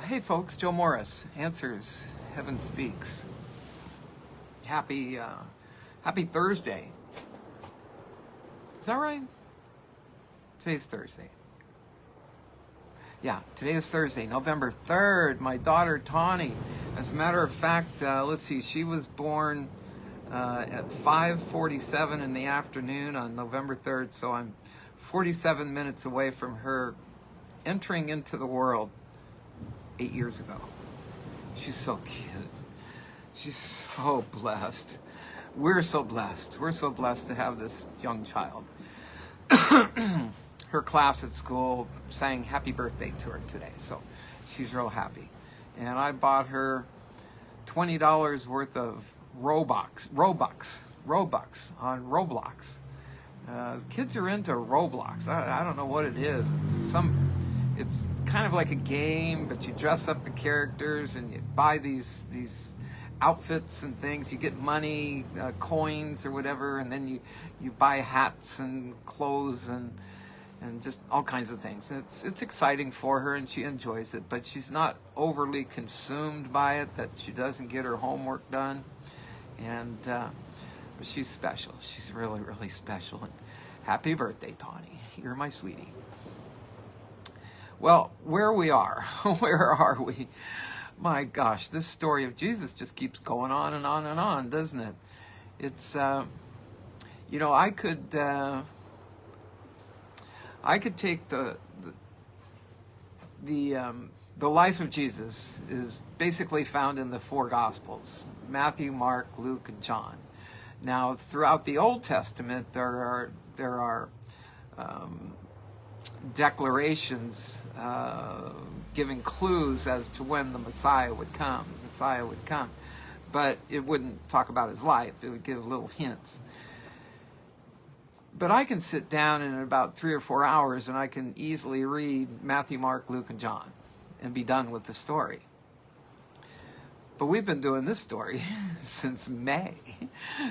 Hey folks, Joe Morris, Answers, Heaven Speaks. Happy Thursday. Is that right? Today's Thursday. Yeah, today is Thursday, November 3rd. My daughter, Tawny, as a matter of fact, let's see, she was born at 5:47 in the afternoon on November 3rd, so I'm 47 minutes away from her entering into the world 8 years ago. She's so cute. She's so blessed. We're so blessed. We're so blessed to have this young child. Her class at school sang happy birthday to her today, so she's real happy. And I bought her $20 worth of Robux on Roblox. Kids are into Roblox. I don't know what it is. It's kind of like a game, but you dress up the characters and you buy these outfits and things. You get money, coins or whatever, and then you buy hats and clothes and just all kinds of things. It's exciting for her and she enjoys it, but she's not overly consumed by it, that she doesn't get her homework done. And but she's special. She's really, really special. And happy birthday, Tawny. You're my sweetie. Well, where we are, where are we? My gosh, this story of Jesus just keeps going on and on and on, doesn't it? It's, you know, I could take the life of Jesus is basically found in the four Gospels: Matthew, Mark, Luke, and John. Now, throughout the Old Testament, there are declarations giving clues as to when the Messiah would come. But it wouldn't talk about his life. It would give little hints. But I can sit down in about 3 or 4 hours and I can easily read Matthew, Mark, Luke, and John and be done with the story. But we've been doing this story since May.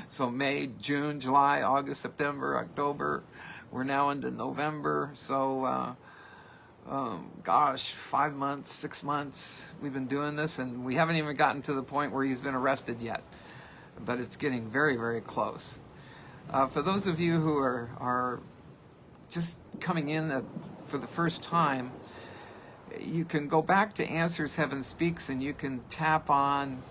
So May, June, July, August, September, October. We're now into November. So, 5 months, 6 months we've been doing this, and we haven't even gotten to the point where he's been arrested yet. But it's getting very, very close. For those of you who are just coming in for the first time, you can go back to Answers Heaven Speaks and you can tap on,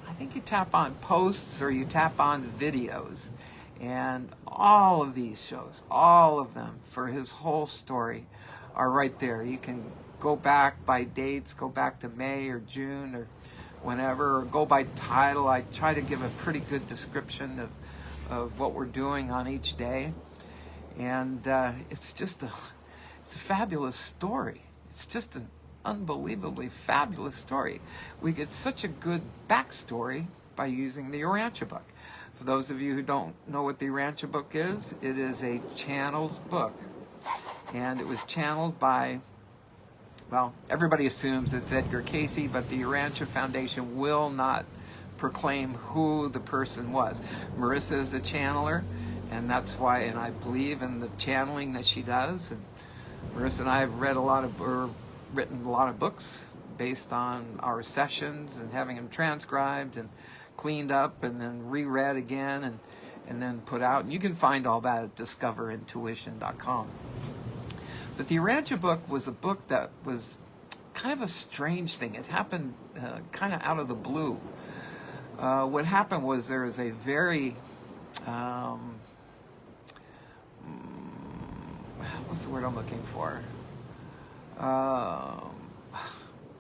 I think you tap on posts or you tap on videos. And all of these shows, all of them, for his whole story, are right there. You can go back by dates, go back to May or June or whenever, or go by title. I try to give a pretty good description of what we're doing on each day. And it's a fabulous story. It's just an unbelievably fabulous story. We get such a good backstory by using the Urantia book. For those of you who don't know what the Urantia book is, it is a channeled book. And it was channeled by, well, everybody assumes it's Edgar Casey, but the Urantia Foundation will not proclaim who the person was. Marisa is a channeler, and that's why, and I believe in the channeling that she does. And Marisa and I have written a lot of books based on our sessions and having them transcribed and cleaned up and then reread again and then put out. And you can find all that at discoverintuition.com. But the Urantia book was a book that was kind of a strange thing. It happened kind of out of the blue. What happened was there was a very, what's the word I'm looking for?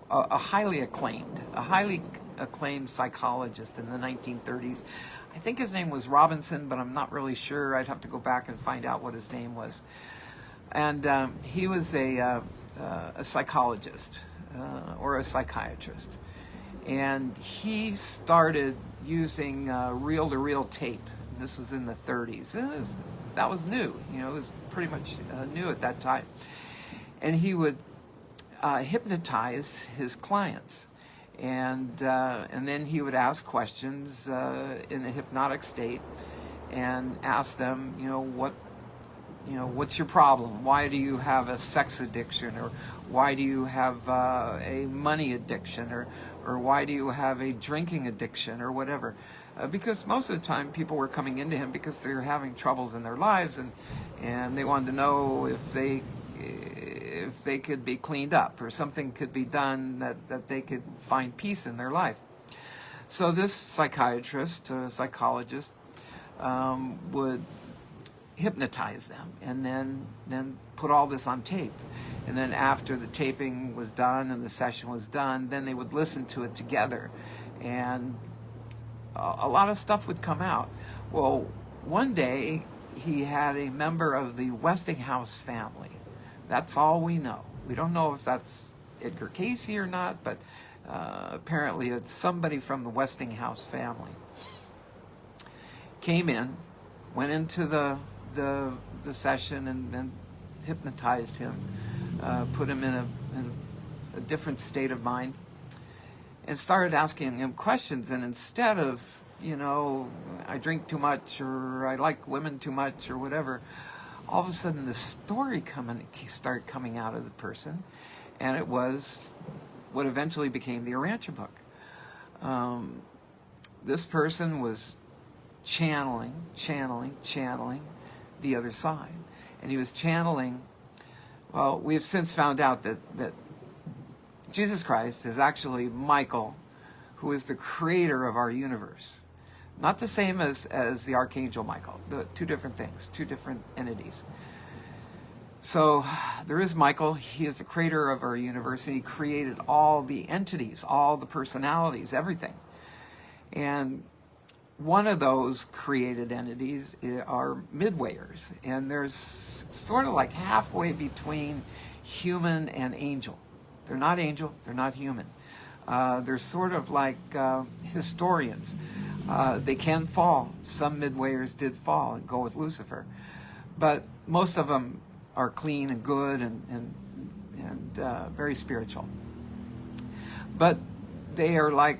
A highly acclaimed psychologist in the 1930s. I think his name was Robinson, but I'm not really sure. I'd have to go back and find out what his name was. And he was a psychologist or a psychiatrist. And he started using reel-to-reel tape. This was in the 30s. That was new. You know, it was pretty much new at that time. And he would hypnotize his clients. And then he would ask questions in a hypnotic state and ask them, you know, what's your problem? Why do you have a sex addiction? Or why do you have a money addiction? Or why do you have a drinking addiction or whatever? Because most of the time people were coming into him because they're having troubles in their lives, and they wanted to know if they could be cleaned up or something could be done that they could find peace in their life. So this psychiatrist, psychologist, would hypnotize them and then put all this on tape. And then after the taping was done and the session was done, then they would listen to it together. And a lot of stuff would come out. Well, one day he had a member of the Westinghouse family. That's all we know. We don't know if that's Edgar Casey or not, but apparently it's somebody from the Westinghouse family. Came in, went into the session and hypnotized him, put him in a different state of mind, and started asking him questions. And instead of, I drink too much, or I like women too much, or whatever, all of a sudden the story started coming out of the person, and it was what eventually became the Urantia book. This person was channeling the other side. And he was channeling, well, we have since found out that Jesus Christ is actually Michael, who is the creator of our universe. Not the same as the Archangel Michael. Two different things, two different entities. So there is Michael. He is the creator of our universe, and he created all the entities, all the personalities, everything. And one of those created entities are midwayers, and there's sort of like halfway between human and angel. They're not angel, they're not human. They're sort of like historians. They can fall. Some midwayers did fall and go with Lucifer, but most of them are clean and good and very spiritual. But they are like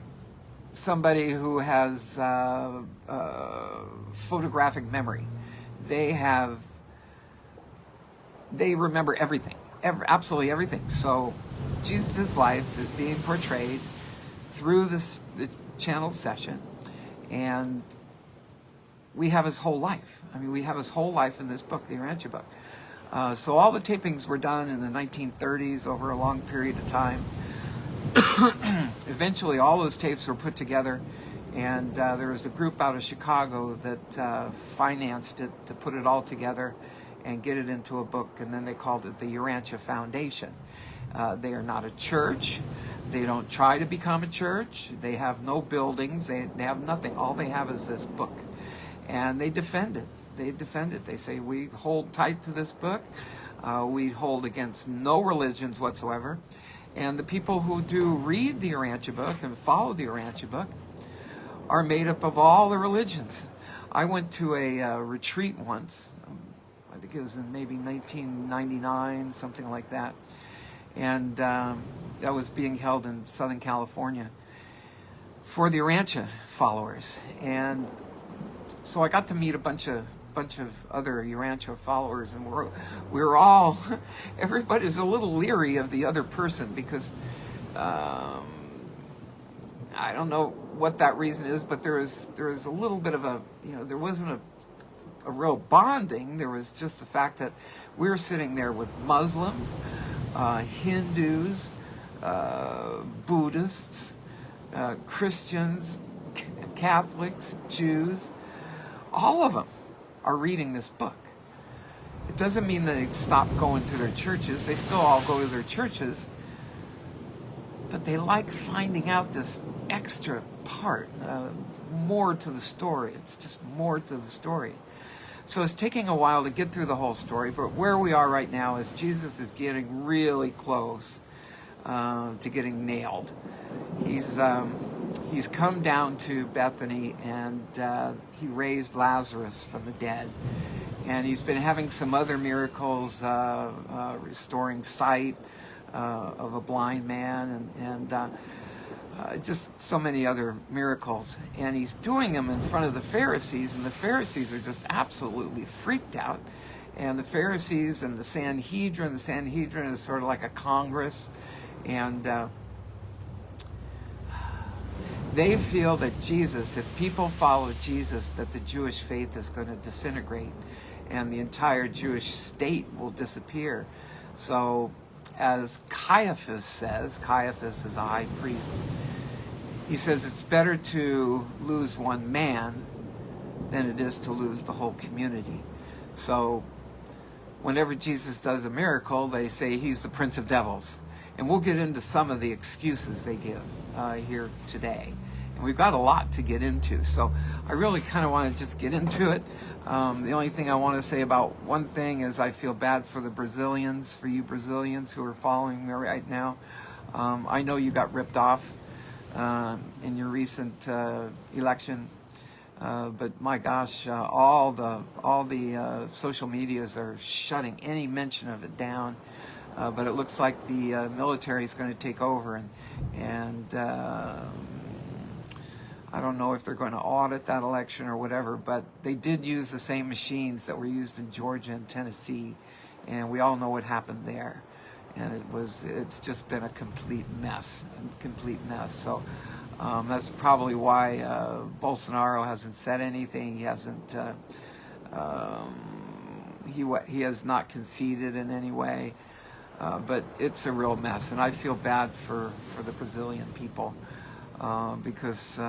somebody who has photographic memory. They remember everything, absolutely everything. So Jesus' life is being portrayed through the channel session, and we have his whole life. I mean, we have his whole life in this book, the Urantia book. So all the tapings were done in the 1930s over a long period of time. Eventually, all those tapes were put together, and there was a group out of Chicago that financed it to put it all together and get it into a book, and then they called it the Urantia Foundation. They are not a church. They don't try to become a church. They have no buildings. They have nothing. All they have is this book, and they defend it. They say, we hold tight to this book. We hold against no religions whatsoever. And the people who do read the Urantia book and follow the Urantia book are made up of all the religions. I went to a retreat once. I think it was in maybe 1999, something like that. And that was being held in Southern California for the Urantia followers. And so I got to meet a bunch of other Urantia followers, and we're all, everybody's a little leery of the other person because I don't know what that reason is, but there is a little bit of a, there wasn't a real bonding. There was just the fact that we were sitting there with Muslims, Hindus, Buddhists, Christians, Catholics, Jews, all of them are reading this book. It doesn't mean that they stop going to their churches. They still all go to their churches, but they like finding out this extra part, more to the story. It's just more to the story. So it's taking a while to get through the whole story, but where we are right now is Jesus is getting really close to getting nailed. He's come down to Bethany, and he raised Lazarus from the dead. And he's been having some other miracles, restoring sight of a blind man, and just so many other miracles. And he's doing them in front of the Pharisees, and the Pharisees are just absolutely freaked out. And the Pharisees and the Sanhedrin is sort of like a Congress, and they feel that Jesus, if people follow Jesus, that the Jewish faith is going to disintegrate and the entire Jewish state will disappear. So, as Caiaphas says, Caiaphas is a high priest, he says it's better to lose one man than it is to lose the whole community. So, whenever Jesus does a miracle, they say he's the prince of devils. And we'll get into some of the excuses they give here today. And we've got a lot to get into. So I really kind of want to just get into it. The only thing I want to say about one thing is I feel bad for the Brazilians, for you Brazilians who are following me right now. I know you got ripped off in your recent election. But my gosh, all the social medias are shutting any mention of it down. But it looks like the military is going to take over, and I don't know if they're going to audit that election or whatever. But they did use the same machines that were used in Georgia and Tennessee, and we all know what happened there. And it's just been a complete mess. So. That's probably why Bolsonaro hasn't said anything. He hasn't. He has not conceded in any way. But it's a real mess, and I feel bad for the Brazilian people because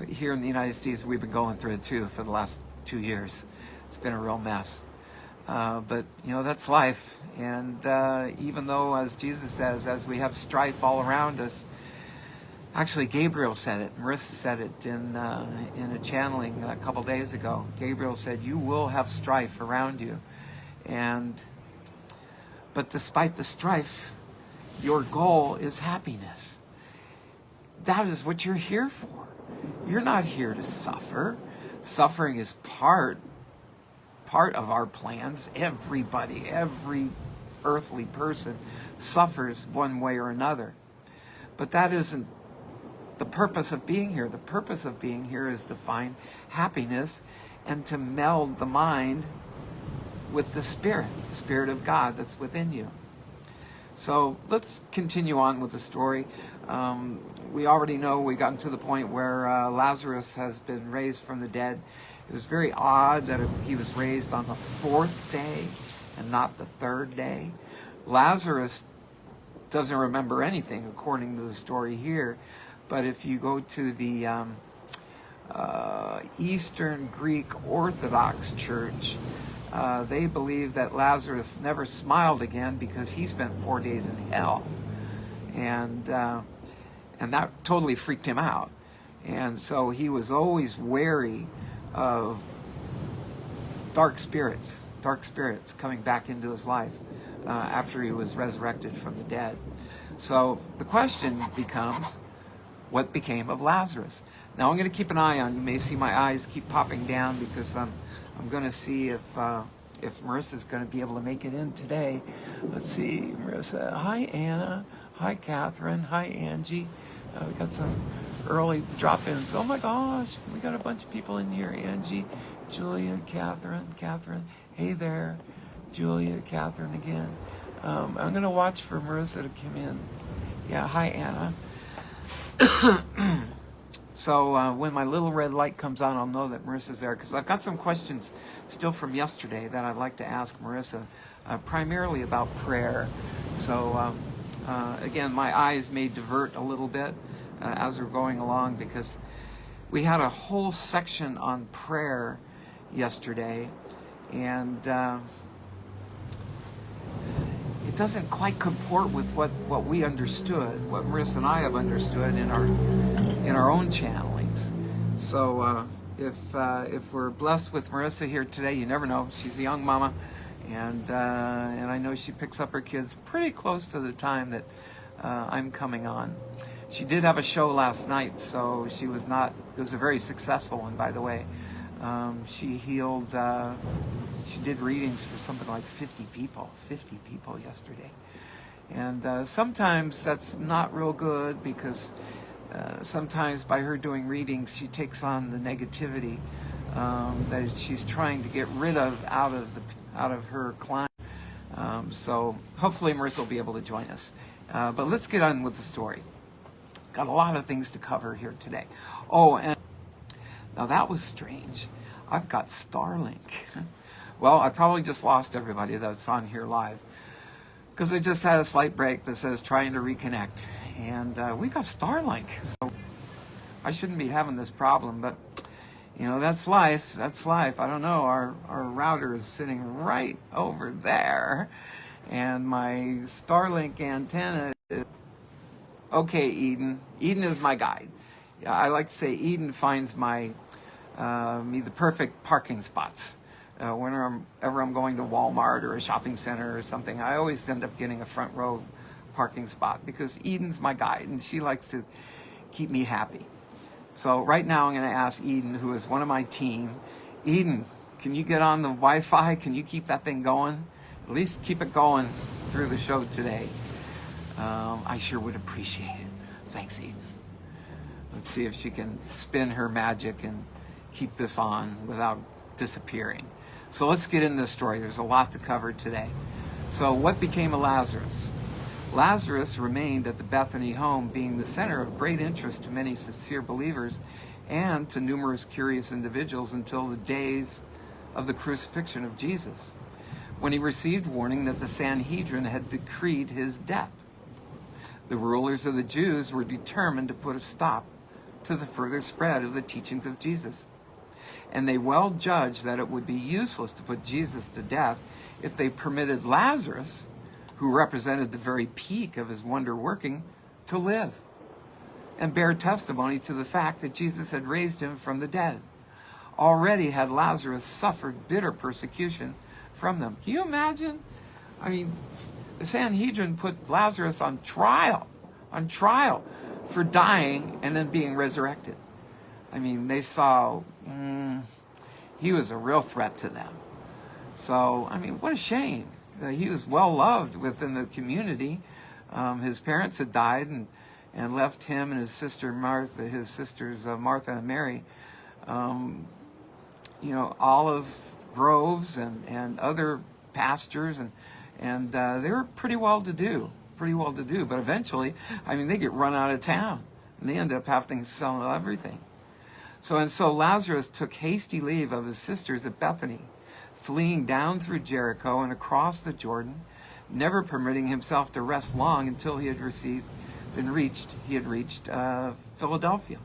here in the United States we've been going through it too for the last 2 years. It's been a real mess. But that's life, and even though, as Jesus says, as we have strife all around us. Actually, Gabriel said it. Marisa said it in a channeling a couple days ago. Gabriel said, "You will have strife around you, but despite the strife, your goal is happiness. That is what you're here for. You're not here to suffer. Suffering is part of our plans. Everybody, every earthly person, suffers one way or another, but that isn't the purpose of being here. The purpose of being here is to find happiness and to meld the mind with the Spirit of God that's within you." So let's continue on with the story. We already know we gotten to the point where Lazarus has been raised from the dead. It was very odd that he was raised on the 4th day and not the 3rd day. Lazarus doesn't remember anything according to the story here. But if you go to the Eastern Greek Orthodox Church, they believe that Lazarus never smiled again because he spent 4 days in hell, and that totally freaked him out, and so he was always wary of dark spirits coming back into his life after he was resurrected from the dead. So the question becomes, what became of Lazarus? Now I'm going to keep an eye on. You may see my eyes keep popping down because I'm going to see if Marisa's going to be able to make it in today. Let's see, Marisa. Hi, Anna. Hi, Catherine. Hi, Angie. We got some early drop-ins. Oh my gosh, we got a bunch of people in here. Angie, Julia, Catherine. Hey there, Julia, Catherine again. I'm going to watch for Marisa to come in. Yeah, hi, Anna. So when my little red light comes on, I'll know that Marisa's there, because I've got some questions still from yesterday that I'd like to ask Marisa, primarily about prayer. So again, my eyes may divert a little bit as we're going along, because we had a whole section on prayer yesterday, and it doesn't quite comport with what we understood, what Marisa and I have understood in our own channelings. So if we're blessed with Marisa here today, you never know. She's a young mama, and I know she picks up her kids pretty close to the time that I'm coming on. She did have a show last night, so she was not. It was a very successful one, by the way. She healed. She did readings for something like 50 people yesterday. And sometimes that's not real good, because sometimes by her doing readings, she takes on the negativity that she's trying to get rid of out of out of her climb. So hopefully Marisa will be able to join us. But let's get on with the story. Got a lot of things to cover here today. Oh, and now that was strange. I've got Starlink. Well, I probably just lost everybody that's on here live, because I just had a slight break that says trying to reconnect. And we got Starlink. So I shouldn't be having this problem, but you know, that's life. That's life. I don't know. Our router is sitting right over there. And my Starlink antenna is... Okay, Eden. Eden is my guide. Yeah, I like to say Eden finds me the perfect parking spots. Whenever I'm going to Walmart or a shopping center or something, I always end up getting a front row parking spot because Eden's my guide and she likes to keep me happy. So right now I'm going to ask Eden, who is one of my team. Eden, can you get on the Wi-Fi? Can you keep that thing going? At least keep it going through the show today. I sure would appreciate it. Thanks, Eden. Let's see if she can spin her magic and keep this on without disappearing. So let's get into the story. There's a lot to cover today. So what became of Lazarus? Lazarus remained at the Bethany home, being the center of great interest to many sincere believers and to numerous curious individuals until the days of the crucifixion of Jesus, when he received warning that the Sanhedrin had decreed his death. The rulers of the Jews were determined to put a stop to the further spread of the teachings of Jesus. And they well judged that it would be useless to put Jesus to death if they permitted Lazarus, who represented the very peak of his wonder working, to live and bear testimony to the fact that Jesus had raised him from the dead. Already had Lazarus suffered bitter persecution from them. Can you imagine? I mean, the Sanhedrin put Lazarus on trial for dying and then being resurrected. I mean, they saw he was a real threat to them. So, I mean, what a shame. He was well loved within the community. His parents had died and left him and his sister Martha, his sisters Martha and Mary, olive groves and other pastures, and they were pretty well to do. But eventually, I mean, they get run out of town and they end up having to sell everything. So Lazarus took hasty leave of his sisters at Bethany, fleeing down through Jericho and across the Jordan, never permitting himself to rest long until he had reached Philadelphia.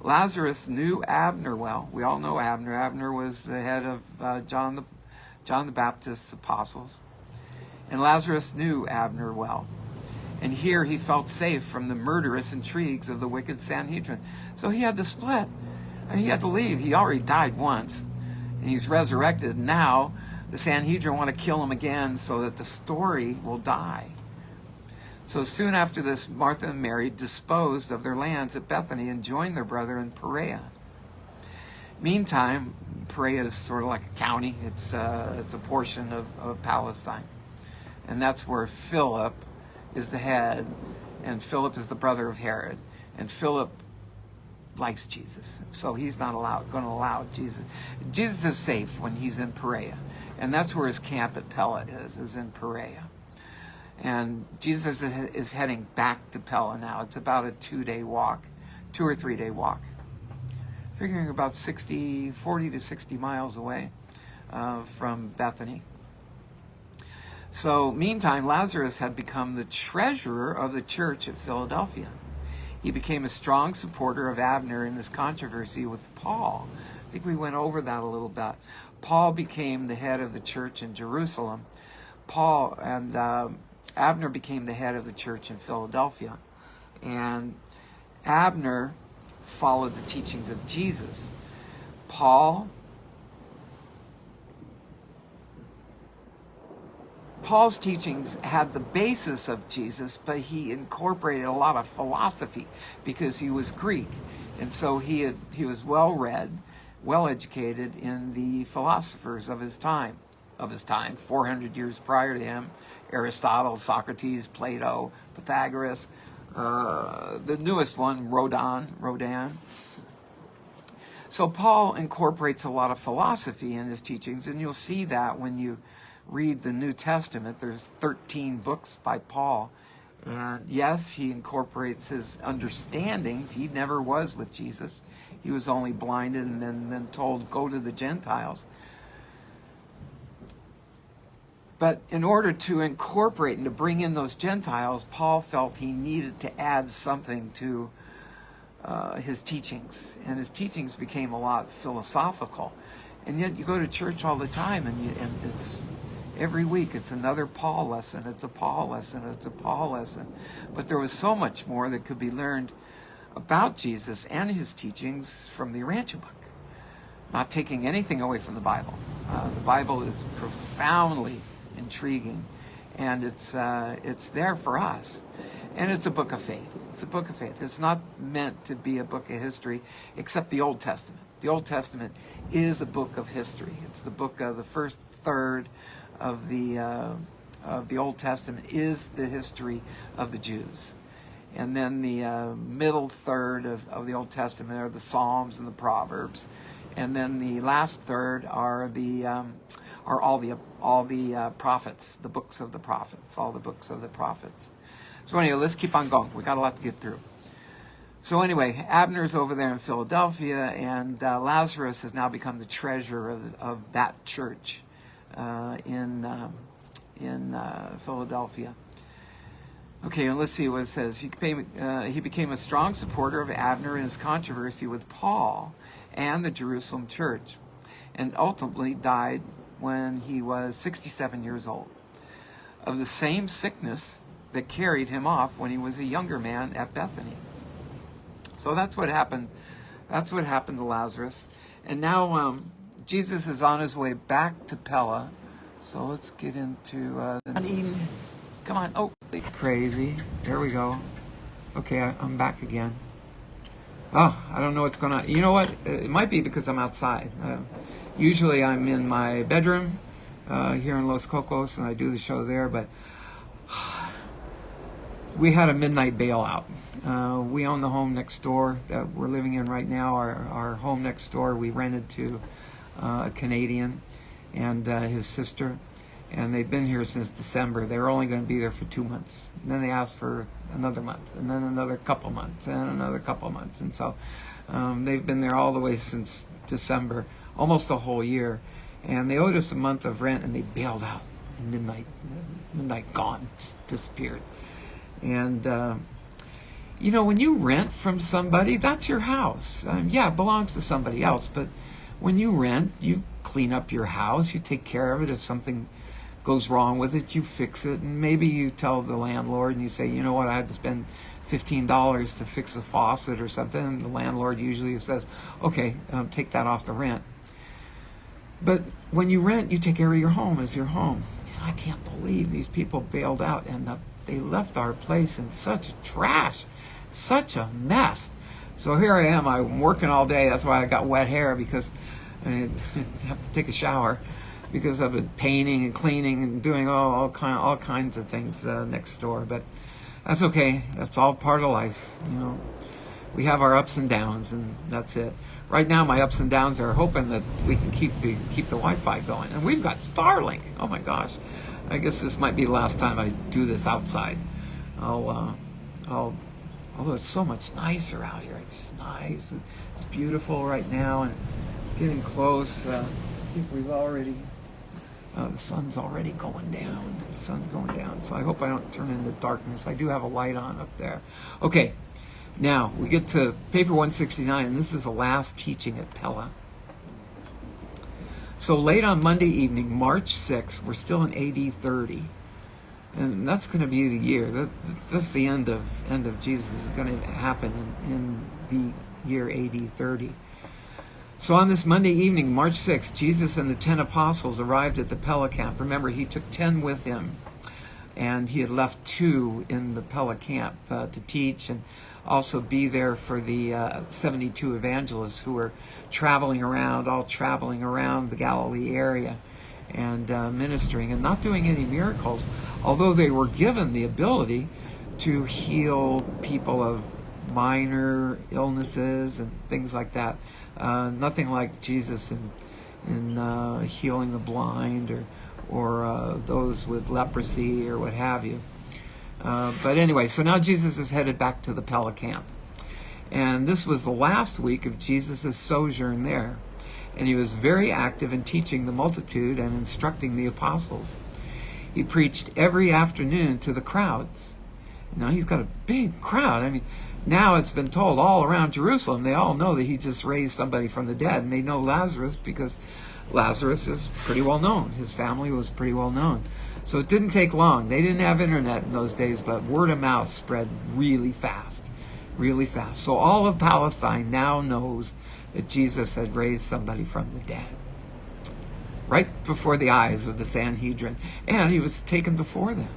Lazarus knew Abner well. We all know Abner. Abner was the head of John the Baptist's apostles. And Lazarus knew Abner well. And here he felt safe from the murderous intrigues of the wicked Sanhedrin. So he had to split. And he had to leave. He already died once. And he's resurrected. Now the Sanhedrin want to kill him again so that the story will die. So soon after this, Martha and Mary disposed of their lands at Bethany and joined their brother in Perea. Meantime, Perea is sort of like a county. It's a portion of Palestine. And that's where Philip is the head, and Philip is the brother of Herod. And Philip likes Jesus, so he's not going to allow Jesus. Jesus is safe when he's in Perea, and that's where his camp at Pella is in Perea. And Jesus is heading back to Pella now. It's about a 2 or 3 day walk. Figuring about 40 to 60 miles away from Bethany. So meantime, Lazarus had become the treasurer of the church at Philadelphia. He became a strong supporter of Abner in his controversy with Paul. I think we went over that a little bit. Paul became the head of the church in Jerusalem. Abner became the head of the church in Philadelphia. And Abner followed the teachings of Jesus. Paul's teachings had the basis of Jesus, but he incorporated a lot of philosophy because he was Greek. And so he was well-read, well-educated in the philosophers of his time. 400 years prior to him, Aristotle, Socrates, Plato, Pythagoras, the newest one, Rodin. So Paul incorporates a lot of philosophy in his teachings, and you'll see that when you read the New Testament. There's 13 books by Paul. And yes, he incorporates his understandings. He never was with Jesus. He was only blinded and then told, go to the Gentiles. But in order to incorporate and to bring in those Gentiles, Paul felt he needed to add something to his teachings. And his teachings became a lot philosophical. And yet you go to church all the time, and it's every week it's another Paul lesson. It's a Paul lesson. It's a Paul lesson. But there was so much more that could be learned about Jesus and his teachings from the Urantia book. Not taking anything away from the Bible. The Bible is profoundly intriguing, and it's there for us. And it's a book of faith. It's a book of faith. It's not meant to be a book of history, except the Old Testament. The Old Testament is a book of history. It's the book of the first third of the Old Testament is the history of the Jews. And then the middle third of the Old Testament are the Psalms and the Proverbs. And then the last third are all the prophets, the books of the prophets, all the books of the prophets. So anyway, let's keep on going. We got a lot to get through. So anyway, Abner's over there in Philadelphia, and Lazarus has now become the treasurer of that church in Philadelphia. Okay, and let's see what it says. He became a strong supporter of Abner in his controversy with Paul and the Jerusalem church, and ultimately died when he was 67 years old, of the same sickness that carried him off when he was a younger man at Bethany. So that's what happened. That's what happened to Lazarus. And now Jesus is on his way back to Pella. So let's get into come on. Oh, crazy. There we go. Okay, I'm back again. Oh, I don't know what's going on. You know what? It might be because I'm outside. Usually I'm in my bedroom here in Los Cocos, and I do the show there, but we had a midnight bailout. We own the home next door that we're living in right now. Our home next door, we rented to a Canadian and his sister, and they've been here since December. They were only going to be there for 2 months. And then they asked for another month, and then another couple months, and another couple months. And so they've been there all the way since December, almost a whole year. And they owed us a month of rent, and they bailed out at midnight gone, just disappeared. And, you know, when you rent from somebody, that's your house. Yeah, it belongs to somebody else, but when you rent, you clean up your house, you take care of it. If something goes wrong with it, you fix it, and maybe you tell the landlord and you say, you know what, I had to spend $15 to fix a faucet or something, and the landlord usually says, okay, take that off the rent. But when you rent, you take care of your home as your home. Man, I can't believe these people bailed out, and they left our place in such trash, such a mess. So here I am, I'm working all day. That's why I got wet hair, because I have to take a shower, because I've been painting and cleaning and doing all kinds of things next door. But that's okay. That's all part of life. You know, we have our ups and downs, and that's it. Right now, my ups and downs are hoping that we can keep the Wi-Fi going, and we've got Starlink. Oh my gosh! I guess this might be the last time I do this outside. Although it's so much nicer out here. It's nice. It's beautiful right now, and it's getting close. I think we've already. The sun's already going down. The sun's going down. So I hope I don't turn into darkness. I do have a light on up there. Okay, now we get to paper 169, and this is the last teaching at Pella. So late on Monday evening, March 6th, we're still in AD 30. And that's going to be the year. That's the end of Jesus is going to happen in the year AD 30. So on this Monday evening, March 6th, Jesus and the 10 apostles arrived at the Pella camp. Remember, he took 10 with him, and he had left 2 in the Pella camp to teach and also be there for the 72 evangelists who were traveling around the Galilee area and ministering and not doing any miracles, although they were given the ability to heal people of minor illnesses and things like that. Nothing like Jesus in healing the blind or those with leprosy or what have you. But anyway, so now Jesus is headed back to the Pella camp. And this was the last week of Jesus' sojourn there. And he was very active in teaching the multitude and instructing the apostles. He preached every afternoon to the crowds. Now he's got a big crowd. I mean, now it's been told all around Jerusalem, they all know that he just raised somebody from the dead. And they know Lazarus because Lazarus is pretty well known. His family was pretty well known. So it didn't take long. They didn't have internet in those days, but word of mouth spread really fast. Really fast. So all of Palestine now knows that Jesus had raised somebody from the dead. Right before the eyes of the Sanhedrin. And he was taken before them.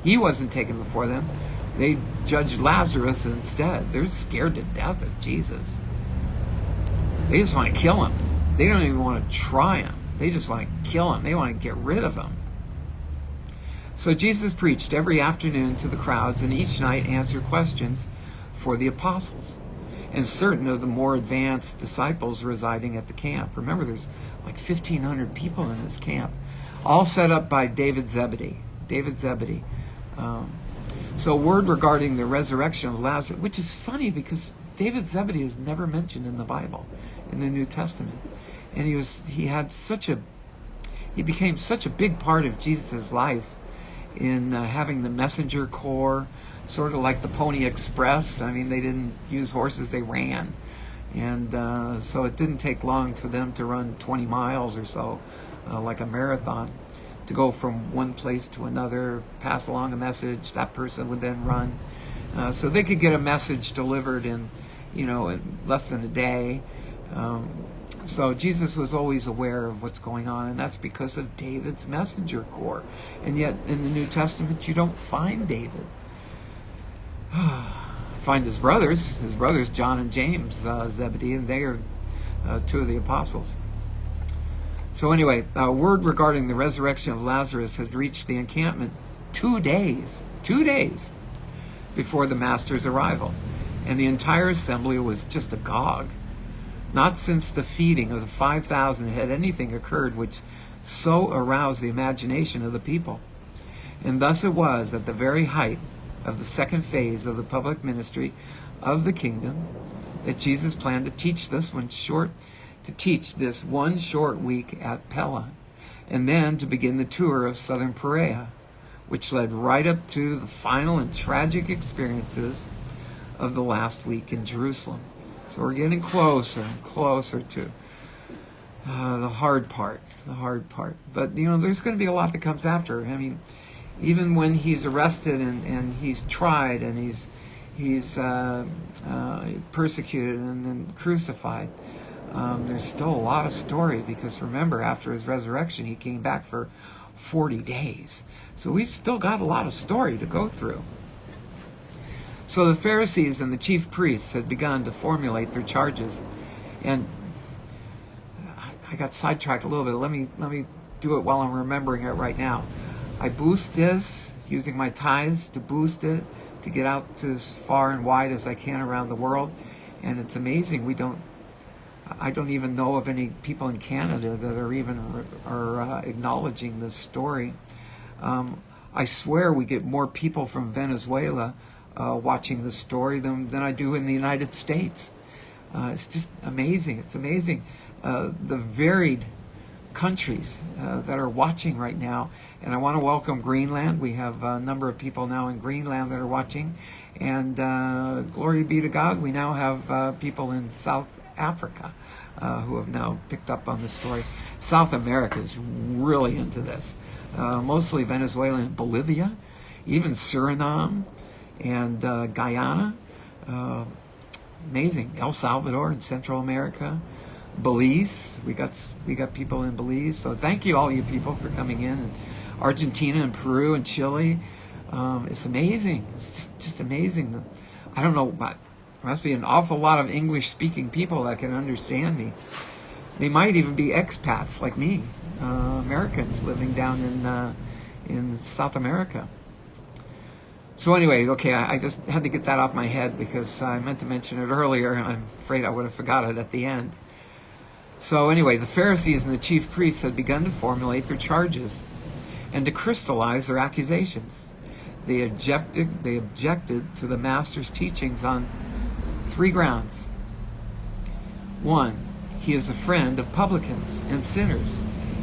He wasn't taken before them. They judged Lazarus instead. They're scared to death of Jesus. They just want to kill him. They don't even want to try him. They just want to kill him. They want to get rid of him. So Jesus preached every afternoon to the crowds and each night answered questions for the apostles and certain of the more advanced disciples residing at the camp. Remember, there's like 1,500 people in this camp, all set up by David Zebedee. So word regarding the resurrection of Lazarus, which is funny because David Zebedee is never mentioned in the Bible, in the New Testament. And he became such a big part of Jesus' life in having the messenger corps, sort of like the Pony Express. I mean, they didn't use horses, they ran. And so it didn't take long for them to run 20 miles or so, like a marathon, to go from one place to another, pass along a message, that person would then run. So they could get a message delivered in less than a day. So Jesus was always aware of what's going on, and that's because of David's messenger corps. And yet in the New Testament, you don't find David. Find his brothers John and James Zebedee, and they are two of the apostles. So anyway, word regarding the resurrection of Lazarus had reached the encampment 2 days before the master's arrival. And the entire assembly was just agog. Not since the feeding of the 5,000 had anything occurred which so aroused the imagination of the people. And thus it was at the very height of the second phase of the public ministry of the kingdom that Jesus planned to teach this one short week at Pella, and then to begin the tour of southern Perea, which led right up to the final and tragic experiences of the last week in Jerusalem. So we're getting closer and closer to the hard part. But there's going to be a lot that comes after. I mean, even when he's arrested and he's tried and he's persecuted and then crucified, there's still a lot of story, because remember, after his resurrection, he came back for 40 days. So we've still got a lot of story to go through. So the Pharisees and the chief priests had begun to formulate their charges. And I got sidetracked a little bit. Let me do it while I'm remembering it right now. I boost this, using my tithes to boost it, to get out to as far and wide as I can around the world. And it's amazing. I don't even know of any people in Canada that are acknowledging this story. I swear we get more people from Venezuela watching this story than I do in the United States. It's just amazing. It's amazing the varied countries that are watching right now. And I want to welcome Greenland. We have a number of people now in Greenland that are watching. And glory be to God, we now have people in South Africa who have now picked up on the story. South America is really into this. Mostly Venezuela and Bolivia, even Suriname and Guyana. Amazing. El Salvador in Central America. Belize. We got people in Belize. So thank you, all you people, for coming in. And Argentina and Peru and Chile. It's amazing. It's just amazing. I don't know, but there must be an awful lot of English-speaking people that can understand me. They might even be expats like me, Americans living down in South America. So anyway, okay, I just had to get that off my head because I meant to mention it earlier, and I'm afraid I would have forgot it at the end. So anyway, the Pharisees and the chief priests had begun to formulate their charges and to crystallize their accusations. They objected to the master's teachings on 3 grounds. 1, he is a friend of publicans and sinners.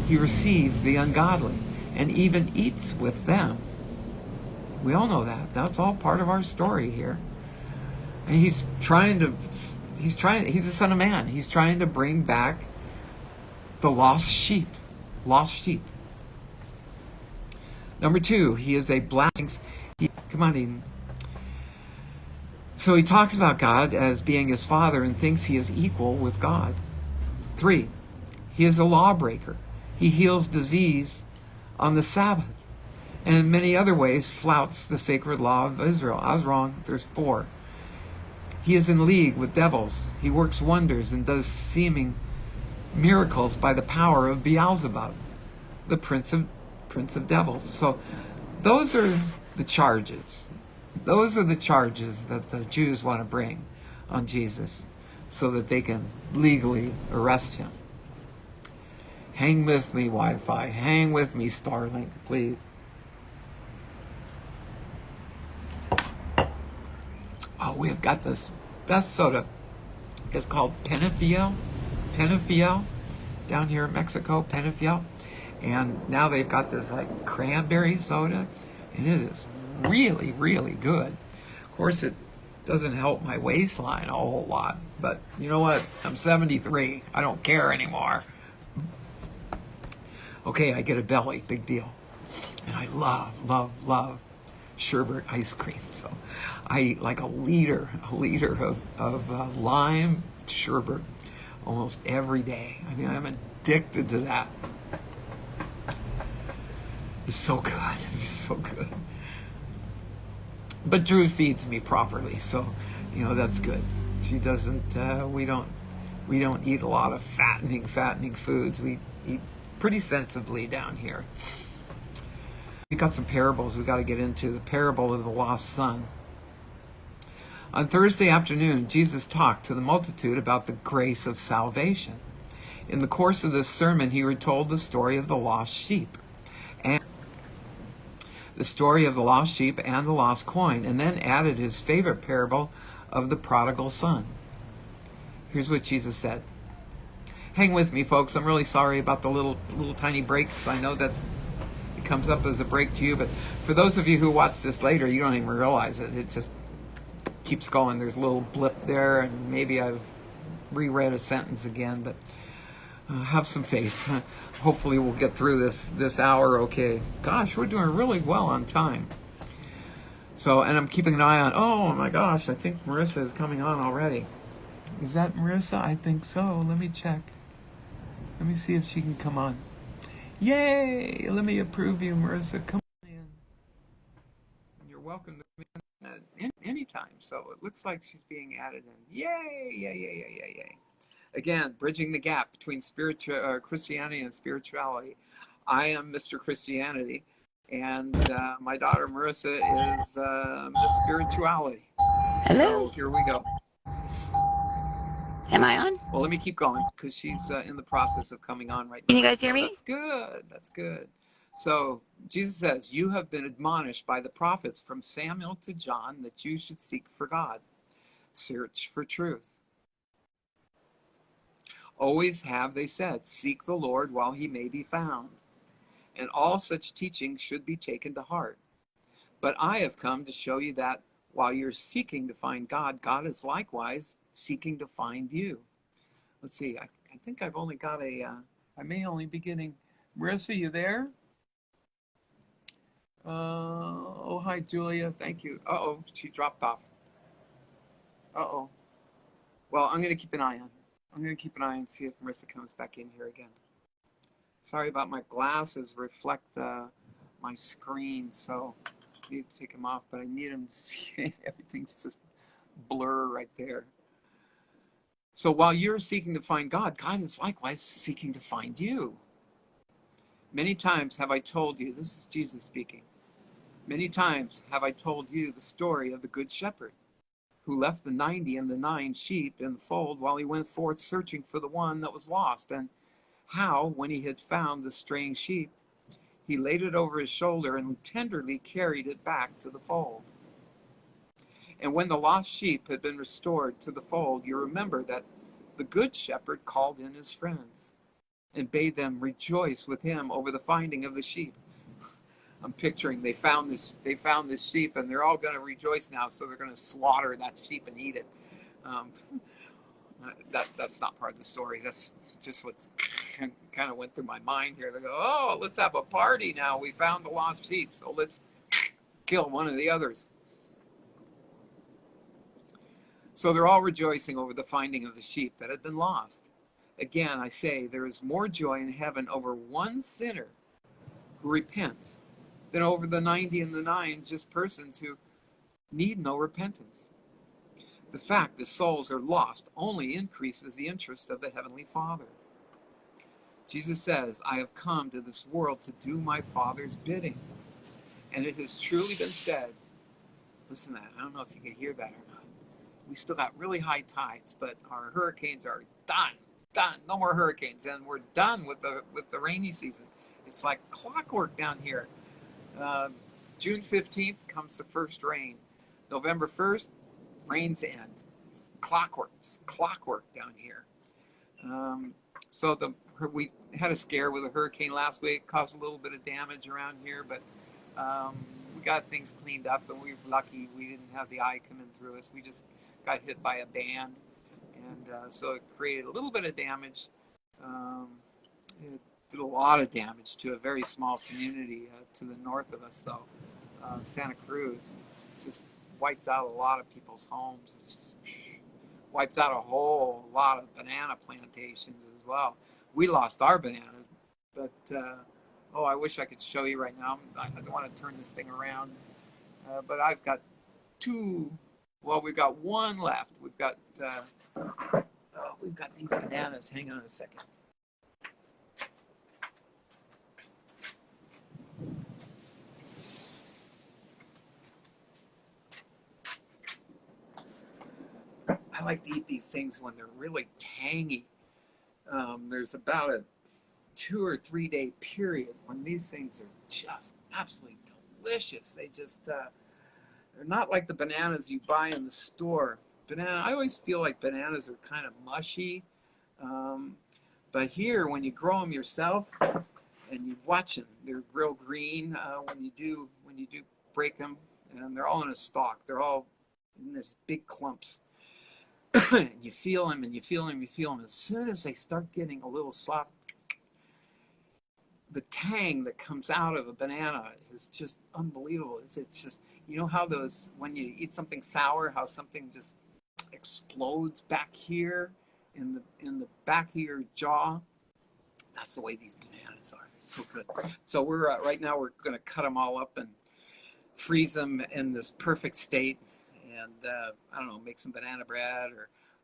He receives the ungodly and even eats with them. We all know that. That's all part of our story here. And he's the Son of Man. He's trying to bring back the lost sheep. Lost sheep. Number 2, he is a blasphemous. Come on, Eden. So he talks about God as being his father and thinks he is equal with God. 3, he is a lawbreaker. He heals disease on the Sabbath, and in many other ways flouts the sacred law of Israel. I was wrong. There's 4. He is in league with devils. He works wonders and does seeming miracles by the power of Beelzebub, the prince of devils. So those are the charges. Those are the charges that the Jews want to bring on Jesus so that they can legally arrest him. Hang with me, Wi-Fi. Hang with me, Starlink, please. Oh, we've got this best soda. It's called Penafiel down here in Mexico, Penafiel. And now they've got this like cranberry soda, and it is really, really good. Of course, it doesn't help my waistline a whole lot, but you know what? I'm 73. I don't care anymore. Okay, I get a belly, big deal. And I love sherbet ice cream. So I eat like a liter of lime sherbet almost every day. I mean, I'm addicted to that. It's so good. It's just so good. But Drew feeds me properly, so that's good. She doesn't. We don't eat a lot of fattening foods. We eat pretty sensibly down here. We got some parables we got to get into. The parable of the lost son. On Thursday afternoon, Jesus talked to the multitude about the grace of salvation. In the course of this sermon, he retold the story of the lost sheep, and the story of the lost sheep and the lost coin, and then added his favorite parable of the prodigal son. Here's what Jesus said. Hang with me, folks. I'm really sorry about the little tiny breaks. I know it comes up as a break to you, but for those of you who watch this later, you don't even realize it. It just keeps going. There's a little blip there, and maybe I've reread a sentence again, but have some faith. Hopefully we'll get through this hour okay. Gosh, we're doing really well on time. So, and I'm keeping an eye on, oh my gosh, I think Marisa is coming on already. Is that Marisa? I think so. Let me check. Let me see if she can come on. Yay! Let me approve you, Marisa. Come on in. You're welcome to come in anytime. So it looks like she's being added in. Yay! Yay! Again, bridging the gap between Christianity and spirituality. I am Mr. Christianity, and my daughter Marisa is Miss Spirituality. Hello. So here we go. Am I on? Well, let me keep going because she's in the process of coming on right now. Can you guys hear me? That's good. That's good. So Jesus says, you have been admonished by the prophets from Samuel to John that you should seek for God. Search for truth. Always have they said, seek the Lord while he may be found. And all such teaching should be taken to heart. But I have come to show you that while you're seeking to find God, God is likewise seeking to find you. Let's see, I think I've only got I may only be getting, Marisa, you there? Oh, hi, Julia, thank you. Uh-oh, she dropped off. Uh-oh. Well, I'm going to keep an eye on. I'm going to keep an eye and see if Marisa comes back in here again. Sorry about my glasses reflect my screen, so I need to take them off, but I need them to see. Everything's just blur right there. So while you're seeking to find God, God is likewise seeking to find you. Many times have I told you, this is Jesus speaking, Many times have I told you the story of the good shepherd, who left the 90 and the 9 sheep in the fold while he went forth searching for the one that was lost, and how, when he had found the straying sheep, he laid it over his shoulder and tenderly carried it back to the fold. And when the lost sheep had been restored to the fold, you remember that the good shepherd called in his friends and bade them rejoice with him over the finding of the sheep. I'm picturing they found this sheep, and they're all going to rejoice now, so they're going to slaughter that sheep and eat it. Um, that's not part of the story. That's just what kind of went through my mind here. They go, oh, let's have a party now. We found the lost sheep, so let's kill one of the others. So they're all rejoicing over the finding of the sheep that had been lost. Again, I say, there is more joy in heaven over one sinner who repents than over the 90 and the 9 just persons who need no repentance. The fact that souls are lost only increases the interest of the Heavenly Father. Jesus says, I have come to this world to do my Father's bidding. And it has truly been said, listen to that, I don't know if you can hear that or not. We still got really high tides, but our hurricanes are done. No more hurricanes, and we're done with the rainy season. It's like clockwork down here. June 15th comes the first rain. November 1st, rains end. It's clockwork down here. So we had a scare with a hurricane last week, caused a little bit of damage around here, but we got things cleaned up, and we were lucky we didn't have the eye coming through us. We just got hit by a band, and so it created a little bit of damage. It did a lot of damage to a very small community to the north of us, though. Santa Cruz just wiped out a lot of people's homes. It just wiped out a whole lot of banana plantations as well. We lost our bananas, but I wish I could show you right now. I don't want to turn this thing around, but I've got two. Well, we've got one left. We've got these bananas. Hang on a second. I like to eat these things when they're really tangy. There's about a 2 or 3 day period when these things are just absolutely delicious. They just they're not like the bananas you buy in the store. I always feel like bananas are kind of mushy, but here when you grow them yourself and you watch them, they're real green when you do break them, and they're all in a stalk. They're all in this big clumps. And you feel them, and you feel them, you feel them. As soon as they start getting a little soft, the tang that comes out of a banana is just unbelievable. It's just, you know how those, when you eat something sour, how something just explodes back here in the back of your jaw? That's the way these bananas are. They're so good. So we're right now we're going to cut them all up and freeze them in this perfect state. And I don't know, make some banana bread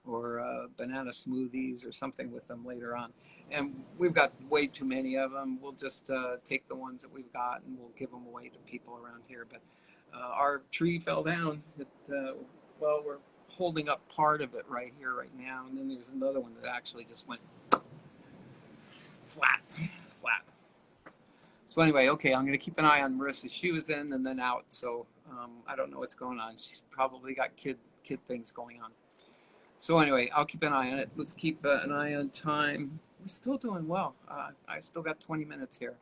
or banana smoothies or something with them later on. And we've got way too many of them. We'll just take the ones that we've got and we'll give them away to people around here. But our tree fell down. We're holding up part of it right here, right now. And then there's another one that actually just went flat. So anyway, okay, I'm going to keep an eye on Marisa. She was in and then out, so I don't know what's going on. She's probably got kid things going on. So anyway, I'll keep an eye on it. Let's keep an eye on time. We're still doing well. I still got 20 minutes here.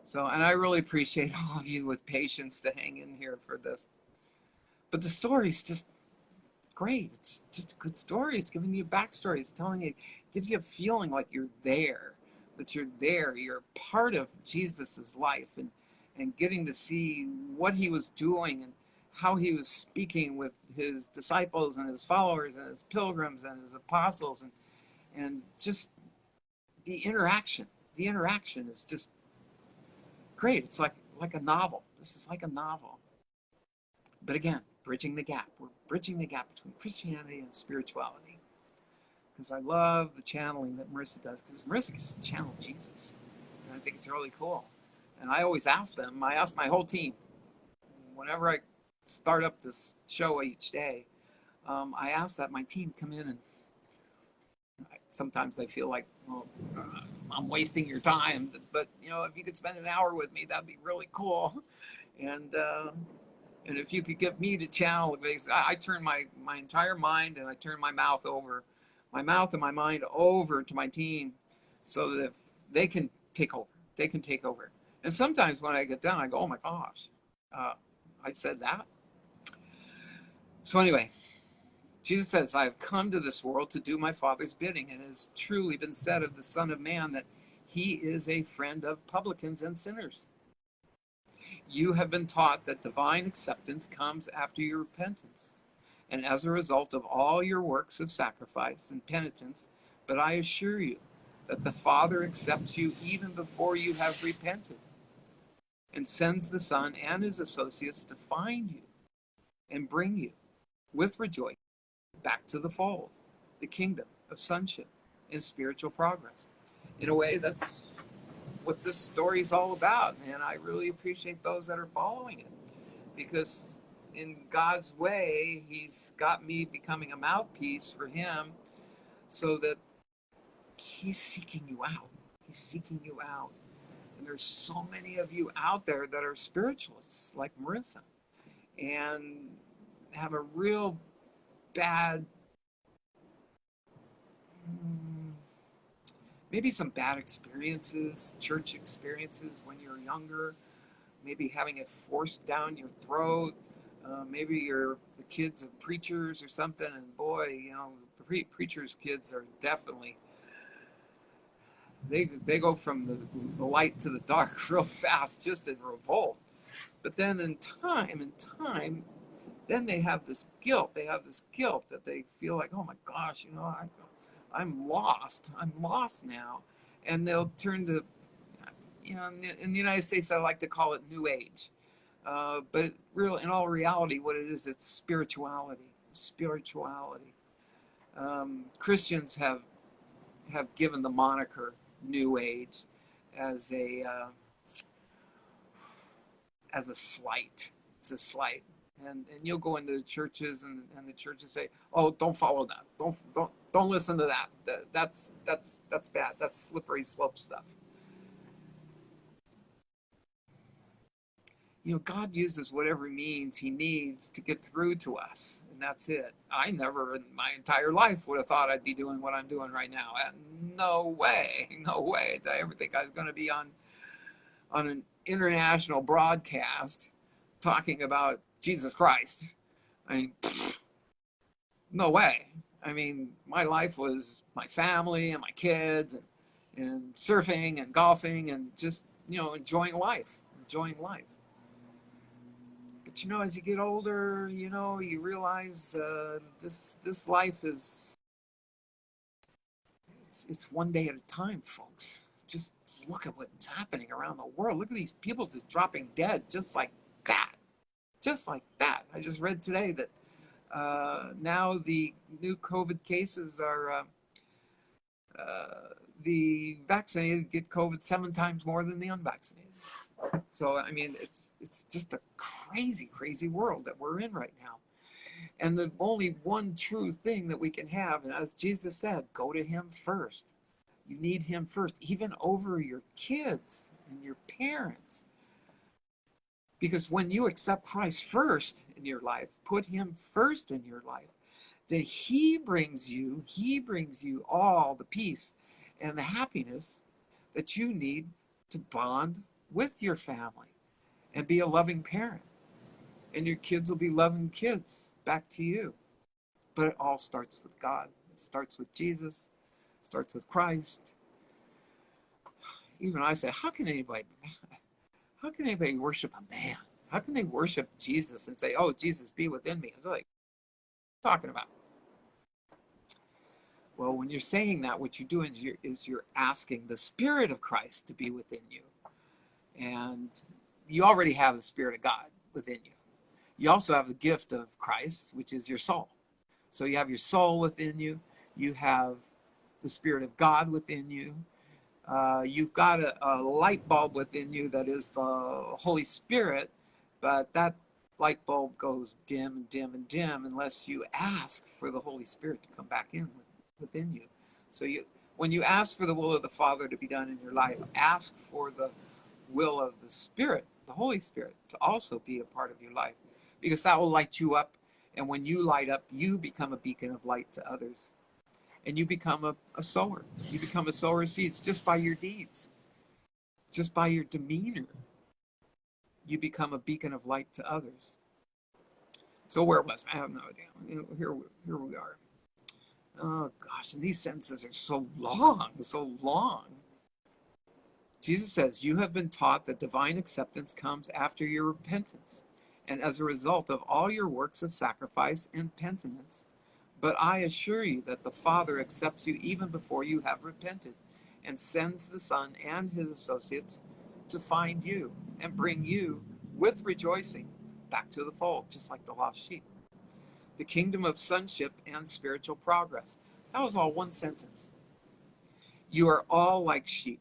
So, and I really appreciate all of you with patience to hang in here for this. But the story's just great. It's just a good story. It's giving you a backstory. It's telling you, it gives you a feeling like you're there. That you're there, you're part of Jesus's life, and getting to see what he was doing and how he was speaking with his disciples and his followers and his pilgrims and his apostles, and just the interaction. The interaction is just great. It's like a novel. This is like a novel. But again, bridging the gap. We're bridging the gap between Christianity and spirituality. Because I love the channeling that Marisa does, because Marisa gets to channel Jesus. And I think it's really cool. And I always ask them, I ask my whole team, whenever I start up this show each day, I ask that my team come in, and sometimes I feel like, well, I'm wasting your time, but if you could spend an hour with me, that'd be really cool. And and if you could get me to channel, I turn my entire mind, and I turn my mouth and my mind over to my team, so that if they can take over, they can take over. And sometimes when I get done, I go, oh my gosh, I said that. So anyway, Jesus says, I have come to this world to do my Father's bidding, and it has truly been said of the Son of Man that he is a friend of publicans and sinners. You have been taught that divine acceptance comes after your repentance, and as a result of all your works of sacrifice and penitence, but I assure you that the Father accepts you even before you have repented, and sends the Son and his associates to find you and bring you with rejoicing back to the fold, the kingdom of sonship and spiritual progress. In a way, that's what this story is all about, and I really appreciate those that are following it, because in God's way, he's got me becoming a mouthpiece for him, so that he's seeking you out. He's seeking you out. And there's so many of you out there that are spiritualists, like Marisa, and have a real bad, maybe some bad experiences, church experiences when you're younger, maybe having it forced down your throat. Maybe you're the kids of preachers or something, and boy, preachers' kids are definitely, they go from the light to the dark real fast, just in revolt. But then in time, then they have this guilt. They have this guilt that they feel like, oh my gosh, I'm lost. I'm lost now. And they'll turn to, in the United States, I like to call it New Age. But in all reality, what it is, it's spirituality. Spirituality. Christians have given the moniker New Age as a slight. It's a slight. And you'll go into the churches, and the churches say, oh, don't follow that. Don't listen to that. That's bad. That's slippery slope stuff. God uses whatever means he needs to get through to us, and that's it. I never in my entire life would have thought I'd be doing what I'm doing right now. No way did I ever think I was going to be on an international broadcast talking about Jesus Christ. I mean, no way. I mean, my life was my family and my kids, and surfing and golfing, and just enjoying life. But as you get older, you realize this life is, it's one day at a time, folks. Just look at what's happening around the world. Look at these people just dropping dead just like that. Just like that. I just read today that now the new COVID cases are, the vaccinated get COVID 7 times more than the unvaccinated. So, I mean, it's just a crazy world that we're in right now. And the only one true thing that we can have, and as Jesus said, go to him first. You need him first, even over your kids and your parents. Because when you accept Christ first in your life, put him first in your life, then he brings you all the peace and the happiness that you need to bond with your family and be a loving parent. And your kids will be loving kids back to you. But it all starts with God. It starts with Jesus. It starts with Christ. Even I say, how can anybody worship a man? How can they worship Jesus and say, oh, Jesus, be within me? It's like, what are you talking about? Well, when you're saying that, what you're doing is you're asking the Spirit of Christ to be within you. And you already have the Spirit of God within you. You also have the gift of Christ, which is your soul. So you have your soul within you. You have the Spirit of God within you. You've got a light bulb within you that is the Holy Spirit, but that light bulb goes dim and dim and dim unless you ask for the Holy Spirit to come back in within you. So when you ask for the will of the Father to be done in your life, ask for the will of the Spirit, the Holy Spirit, to also be a part of your life, because that will light you up. And when you light up, you become a beacon of light to others. And you become a sower. You become a sower of seeds just by your deeds, just by your demeanor. You become a beacon of light to others. So where was I? I have no idea. Here we are. Oh gosh, and these sentences are so long, so long. Jesus says, you have been taught that divine acceptance comes after your repentance and as a result of all your works of sacrifice and penitence. But I assure you that the Father accepts you even before you have repented and sends the Son and his associates to find you and bring you with rejoicing back to the fold, just like the lost sheep. The kingdom of sonship and spiritual progress. That was all one sentence. You are all like sheep,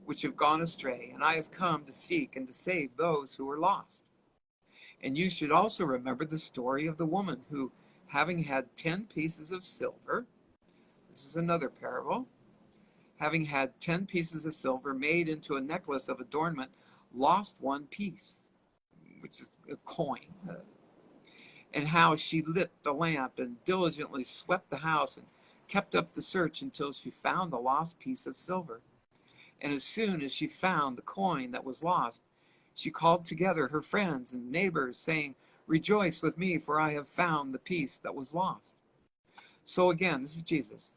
which have gone astray, and I have come to seek and to save those who are lost. And you should also remember the story of the woman who, having had 10 pieces of silver, this is another parable, having had 10 pieces of silver made into a necklace of adornment, lost one piece, which is a coin. And how she lit the lamp and diligently swept the house and kept up the search until she found the lost piece of silver. And as soon as she found the coin that was lost, she called together her friends and neighbors, saying, rejoice with me, for I have found the piece that was lost. So again, this is Jesus.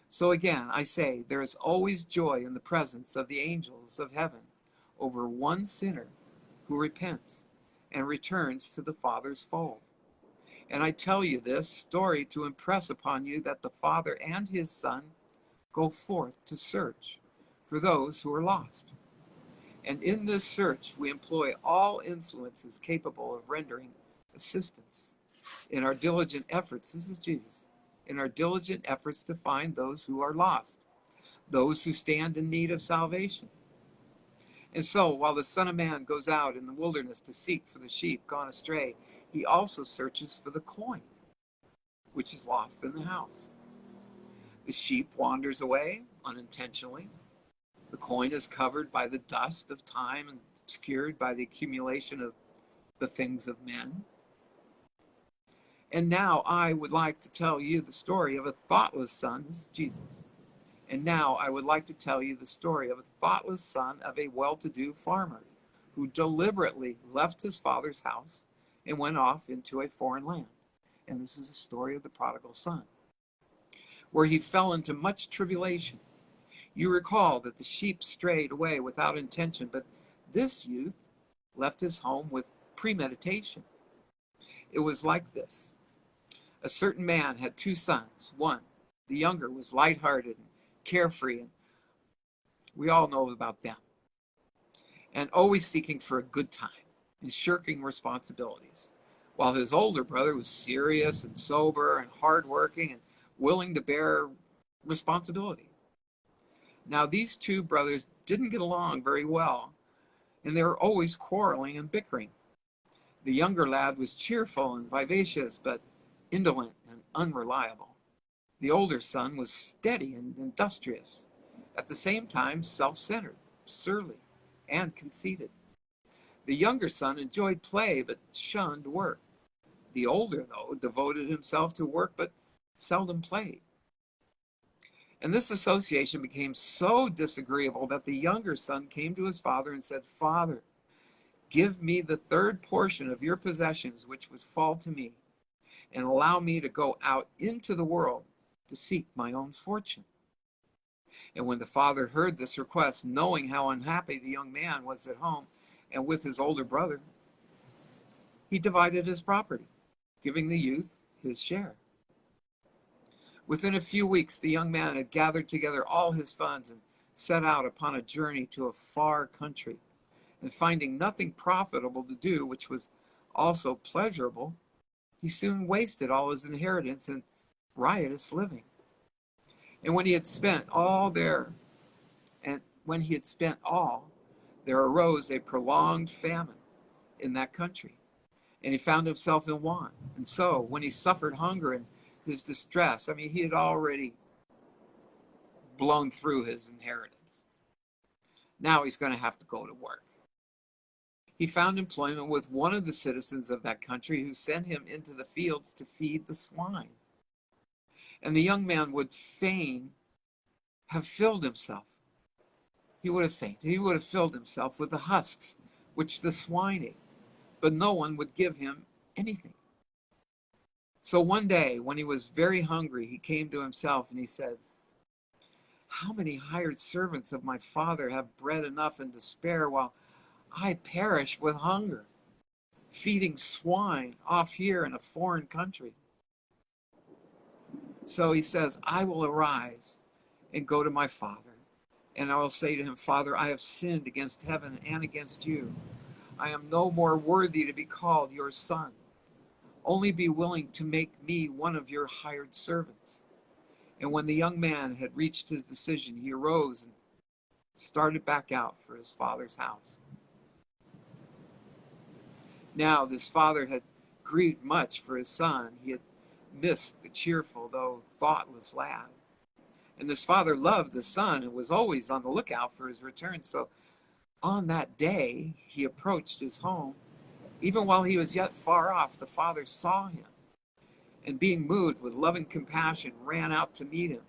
So again, I say, there is always joy in the presence of the angels of heaven over one sinner who repents and returns to the Father's fold. And I tell you this story to impress upon you that the Father and his Son go forth to search for those who are lost. And in this search, we employ all influences capable of rendering assistance in our diligent efforts. This is Jesus. In our diligent efforts to find those who are lost, those who stand in need of salvation. And so, while the Son of Man goes out in the wilderness to seek for the sheep gone astray, he also searches for the coin, which is lost in the house. The sheep wanders away unintentionally. The coin is covered by the dust of time and obscured by the accumulation of the things of men. And now I would like to tell you the story of a thoughtless son. This is Jesus. And now I would like to tell you the story of a thoughtless son of a well-to-do farmer who deliberately left his father's house and went off into a foreign land. And this is the story of the prodigal son, where he fell into much tribulation. You recall that the sheep strayed away without intention, but this youth left his home with premeditation. It was like this. A certain man had 2 sons. One, the younger, was lighthearted and carefree, and we all know about them, and always seeking for a good time and shirking responsibilities, while his older brother was serious and sober and hardworking and willing to bear responsibility. Now, these 2 brothers didn't get along very well, and they were always quarreling and bickering. The younger lad was cheerful and vivacious, but indolent and unreliable. The older son was steady and industrious, at the same time self-centered, surly, and conceited. The younger son enjoyed play, but shunned work. The older, though, devoted himself to work, but seldom played. And this association became so disagreeable that the younger son came to his father and said, Father, give me the 3rd portion of your possessions, which would fall to me, and allow me to go out into the world to seek my own fortune. And when the father heard this request, knowing how unhappy the young man was at home and with his older brother, he divided his property, giving the youth his share. Within a few weeks, the young man had gathered together all his funds and set out upon a journey to a far country. And finding nothing profitable to do, which was also pleasurable, he soon wasted all his inheritance in riotous living. And when he had spent all, there arose a prolonged famine in that country. and he found himself in want. And so, when he suffered hunger and his distress, I mean, he had already blown through his inheritance. Now he's going to have to go to work. He found employment with one of the citizens of that country who sent him into the fields to feed the swine. And the young man would fain have filled himself. He would have filled himself with the husks which the swine ate, but no one would give him anything. So one day, when he was very hungry, he came to himself and he said, "How many hired servants of my father have bread enough and to spare, while I perish with hunger, feeding swine off here in a foreign country?" So he says, "I will arise and go to my father, and I will say to him, Father, I have sinned against heaven and against you. I am no more worthy to be called your son. Only be willing to make me one of your hired servants." And when the young man had reached his decision, he arose and started back out for his father's house. Now this father had grieved much for his son. He had missed the cheerful, though thoughtless lad. And this father loved the son and was always on the lookout for his return. So on that day, he approached his home. Even while he was yet far off, the father saw him, and being moved with loving compassion, ran out to meet him.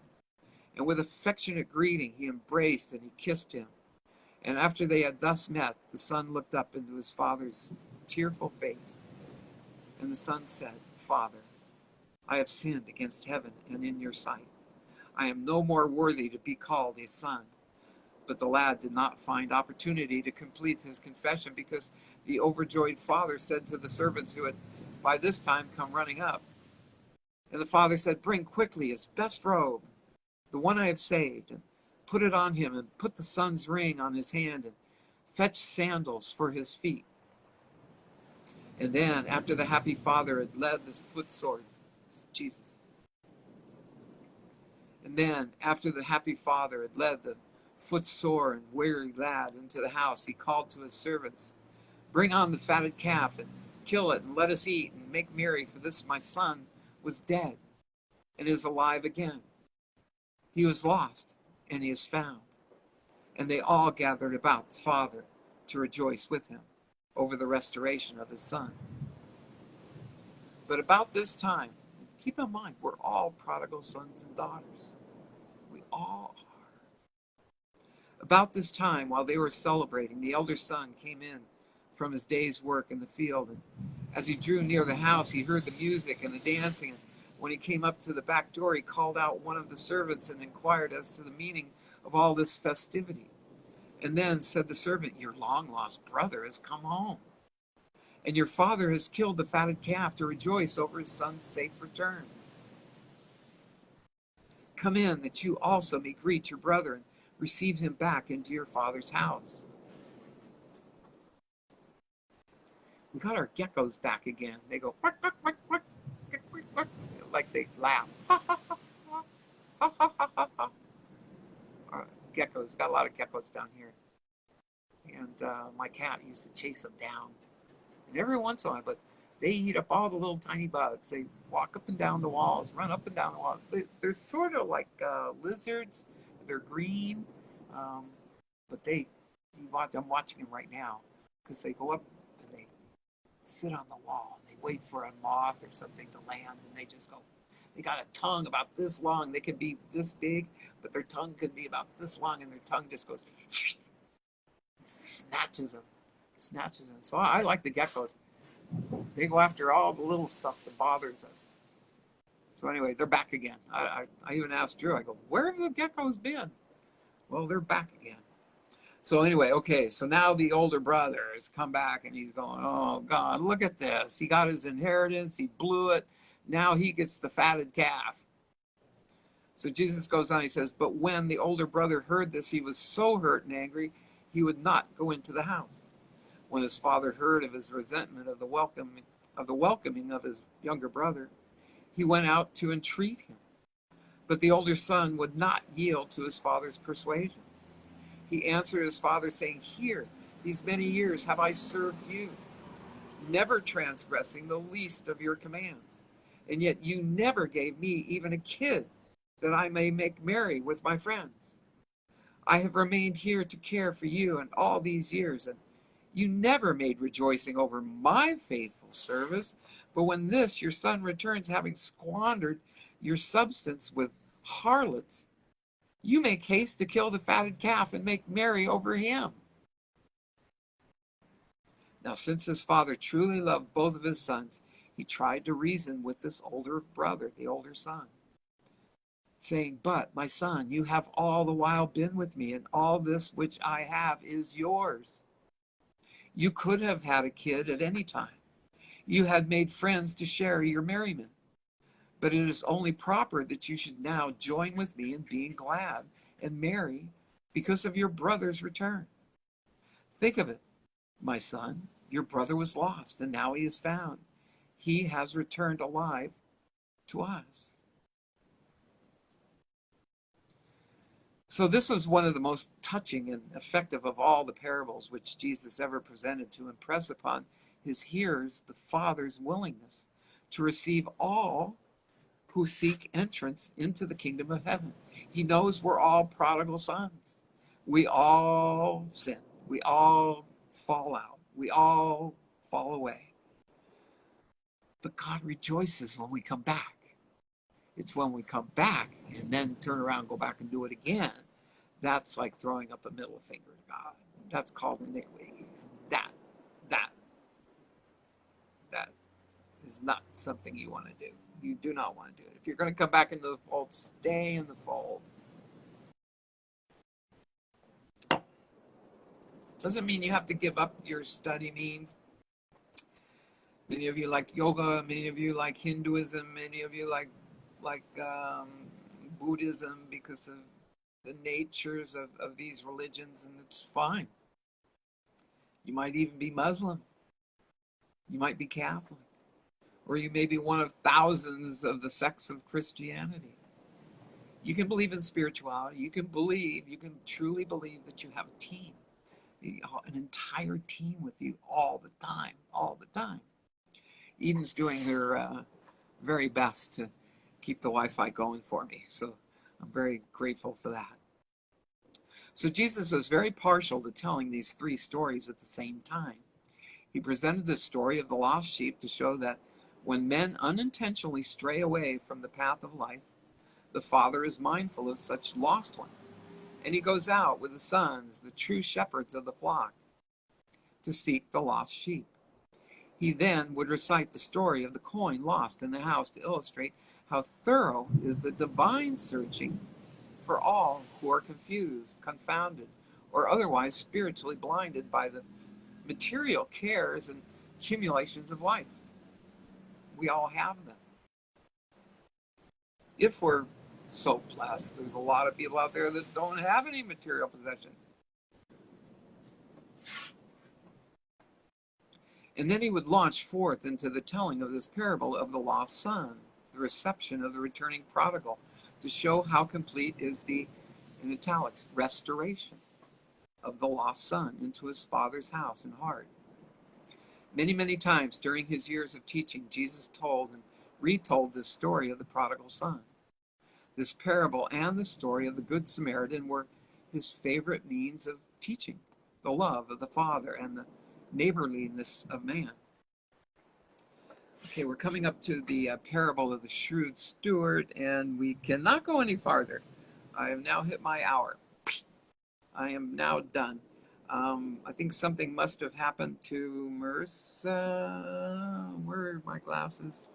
And with affectionate greeting, he embraced and he kissed him. And after they had thus met, the son looked up into his father's tearful face. And the son said, "Father, I have sinned against heaven and in your sight. I am no more worthy to be called a son." But the lad did not find opportunity to complete his confession, because the overjoyed father said to the servants who had by this time come running up. And the father said, "Bring quickly his best robe, the one I have saved, and put it on him, and put the son's ring on his hand, and fetch sandals for his feet." And then, after the happy father had led the footsore, Jesus. And then, after the happy father had led the footsore and weary lad into the house, he called to his servants, "Bring on the fatted calf, and kill it, and let us eat, and make merry, for this my son was dead, and is alive again. He was lost, and he is found." And they all gathered about the father to rejoice with him over the restoration of his son. But about this time, keep in mind, we're all prodigal sons and daughters. We all are. About this time, while they were celebrating, the elder son came in from his day's work in the field. And as he drew near the house, he heard the music and the dancing. And when he came up to the back door, he called out one of the servants and inquired as to the meaning of all this festivity. And then said the servant, "Your long-lost brother has come home, and your father has killed the fatted calf to rejoice over his son's safe return. Come in, that you also may greet your brother and receive him back into your father's house." We got our geckos back again. They go, quack, quack, quack, quack, quack, quack, quack, like they laugh. Geckos, got a lot of geckos down here. And my cat used to chase them down. And every once in a while, but they eat up all the little tiny bugs. They walk up and down the walls, run up and down the walls. They're sort of like lizards. They're green, but I'm watching them right now, because they go up and they sit on the wall and they wait for a moth or something to land, and they just go. They got a tongue about this long. They can be this big, but their tongue could be about this long, and their tongue just goes, snatches them. So I like the geckos. They go after all the little stuff that bothers us. So anyway, they're back again. I even asked Drew, I go, "Where have the geckos been?" Well, they're back again. So anyway, okay, so now the older brother has come back, and he's going, "Oh God, look at this. He got his inheritance, he blew it. Now he gets the fatted calf." So Jesus goes on, he says, "But when the older brother heard this, he was so hurt and angry, he would not go into the house. When his father heard of his resentment of the welcoming of his younger brother, he went out to entreat him. But the older son would not yield to his father's persuasion. He answered his father, saying, 'Here, these many years have I served you, never transgressing the least of your commands. And yet you never gave me even a kid that I may make merry with my friends. I have remained here to care for you and all these years, and you never made rejoicing over my faithful service. But when this your son returns, having squandered your substance with harlots, you make haste to kill the fatted calf and make merry over him. Now, since his father truly loved both of his sons, he tried to reason with this older brother, the older son, saying, But, my son, you have all the while been with me, and all this which I have is yours. You could have had a kid at any time. You had made friends to share your merriment. But it is only proper that you should now join with me in being glad and merry because of your brother's return. Think of it, my son. Your brother was lost, and now he is found. He has returned alive to us. So this was one of the most touching and effective of all the parables which Jesus ever presented to impress upon his hearers the Father's willingness to receive all who seek entrance into the kingdom of heaven. He knows we're all prodigal sons. We all sin. We all fall out. We all fall away. But God rejoices when we come back. It's when we come back and then turn around and go back and do it again. That's like throwing up a middle finger to God. That's called iniquity. That is not something you want to do. You do not want to do it. If you're going to come back into the fold, stay in the fold. Doesn't mean you have to give up your study means. Many of you like yoga, many of you like Hinduism, many of you like Buddhism because of the natures of these religions, and it's fine. You might even be Muslim. You might be Catholic. Or you may be one of thousands of the sects of Christianity. You can believe in spirituality. You can truly believe that you have a team, an entire team with you all the time. Eden's doing her very best to keep the Wi-Fi going for me, so I'm very grateful for that. So Jesus was very partial to telling these three stories at the same time. He presented the story of the lost sheep to show that when men unintentionally stray away from the path of life, the Father is mindful of such lost ones, and he goes out with the sons, the true shepherds of the flock, to seek the lost sheep. He then would recite the story of the coin lost in the house to illustrate how thorough is the divine searching for all who are confused, confounded, or otherwise spiritually blinded by the material cares and accumulations of life. We all have them. If we're so blessed, there's a lot of people out there that don't have any material possessions. And then he would launch forth into the telling of this parable of the lost son, the reception of the returning prodigal, to show how complete is the, in italics, restoration of the lost son into his father's house and heart. Many, many times during his years of teaching, Jesus told and retold this story of the prodigal son. This parable and the story of the Good Samaritan were his favorite means of teaching the love of the Father and the neighborliness of man. Okay, we're coming up to the parable of the shrewd steward, and we cannot go any farther. I have now hit my hour. I am now done. I think something must have happened to Marisa. Where are my glasses?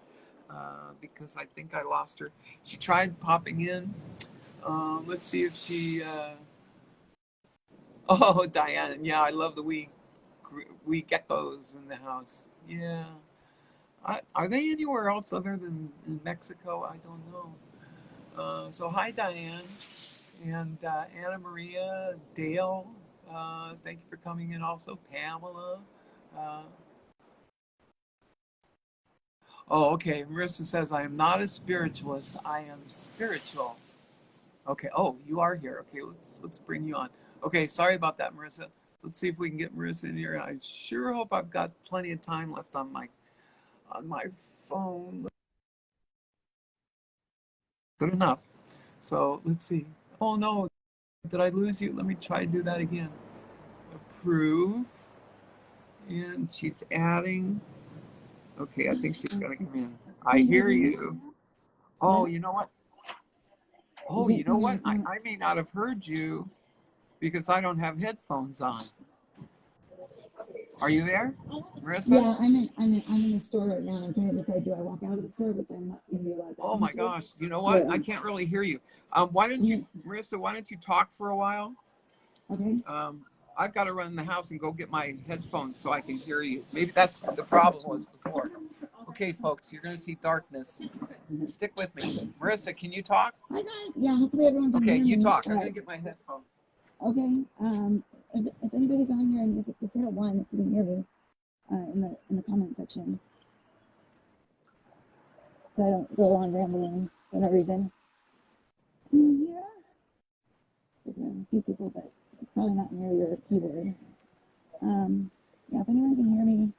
Because I think I lost her. She tried popping in. Let's see if she... Oh, Diane. Yeah, I love the wee geckos in the house. Yeah. Are they anywhere else other than in Mexico? I don't know. So hi, Diane. And Anna Maria, Dale, thank you for coming in also. Pamela. Oh, okay. Marissa says, I am not a spiritualist. I am spiritual. Okay. Oh, you are here. Okay, let's bring you on. Okay, sorry about that, Marissa. Let's see if we can get Marisa in here. I sure hope I've got plenty of time left on my phone. Good enough. So let's see. Oh no, did I lose you? Let me try to do that again. Approve. And she's adding. Okay, I think she's gonna come in. I hear you. Oh, you know what? Oh, you know what? I may not have heard you because I don't have headphones on. Are you there, Marisa? Yeah, I'm in the store right now. I'm trying to decide, do I walk out of the store, but I'm not going to be allowed. Oh my gosh! You know what? I can't really hear you. Why don't you, Marisa? Why don't you talk for a while? Okay. I've got to run in the house and go get my headphones so I can hear you. Maybe that's what the problem was before. Okay, folks, you're going to see darkness. Stick with me. Marisa, can you talk? Hi guys. Yeah, hopefully everyone can hear me. Okay, you talk. I'm going to get my headphones. Okay. If anybody's on here and if you're at one, if you can hear me, in the comment section, so I don't go on rambling for no reason. Yeah. There's a few people, but it's probably not near your keyboard. Yeah, if anyone can hear me,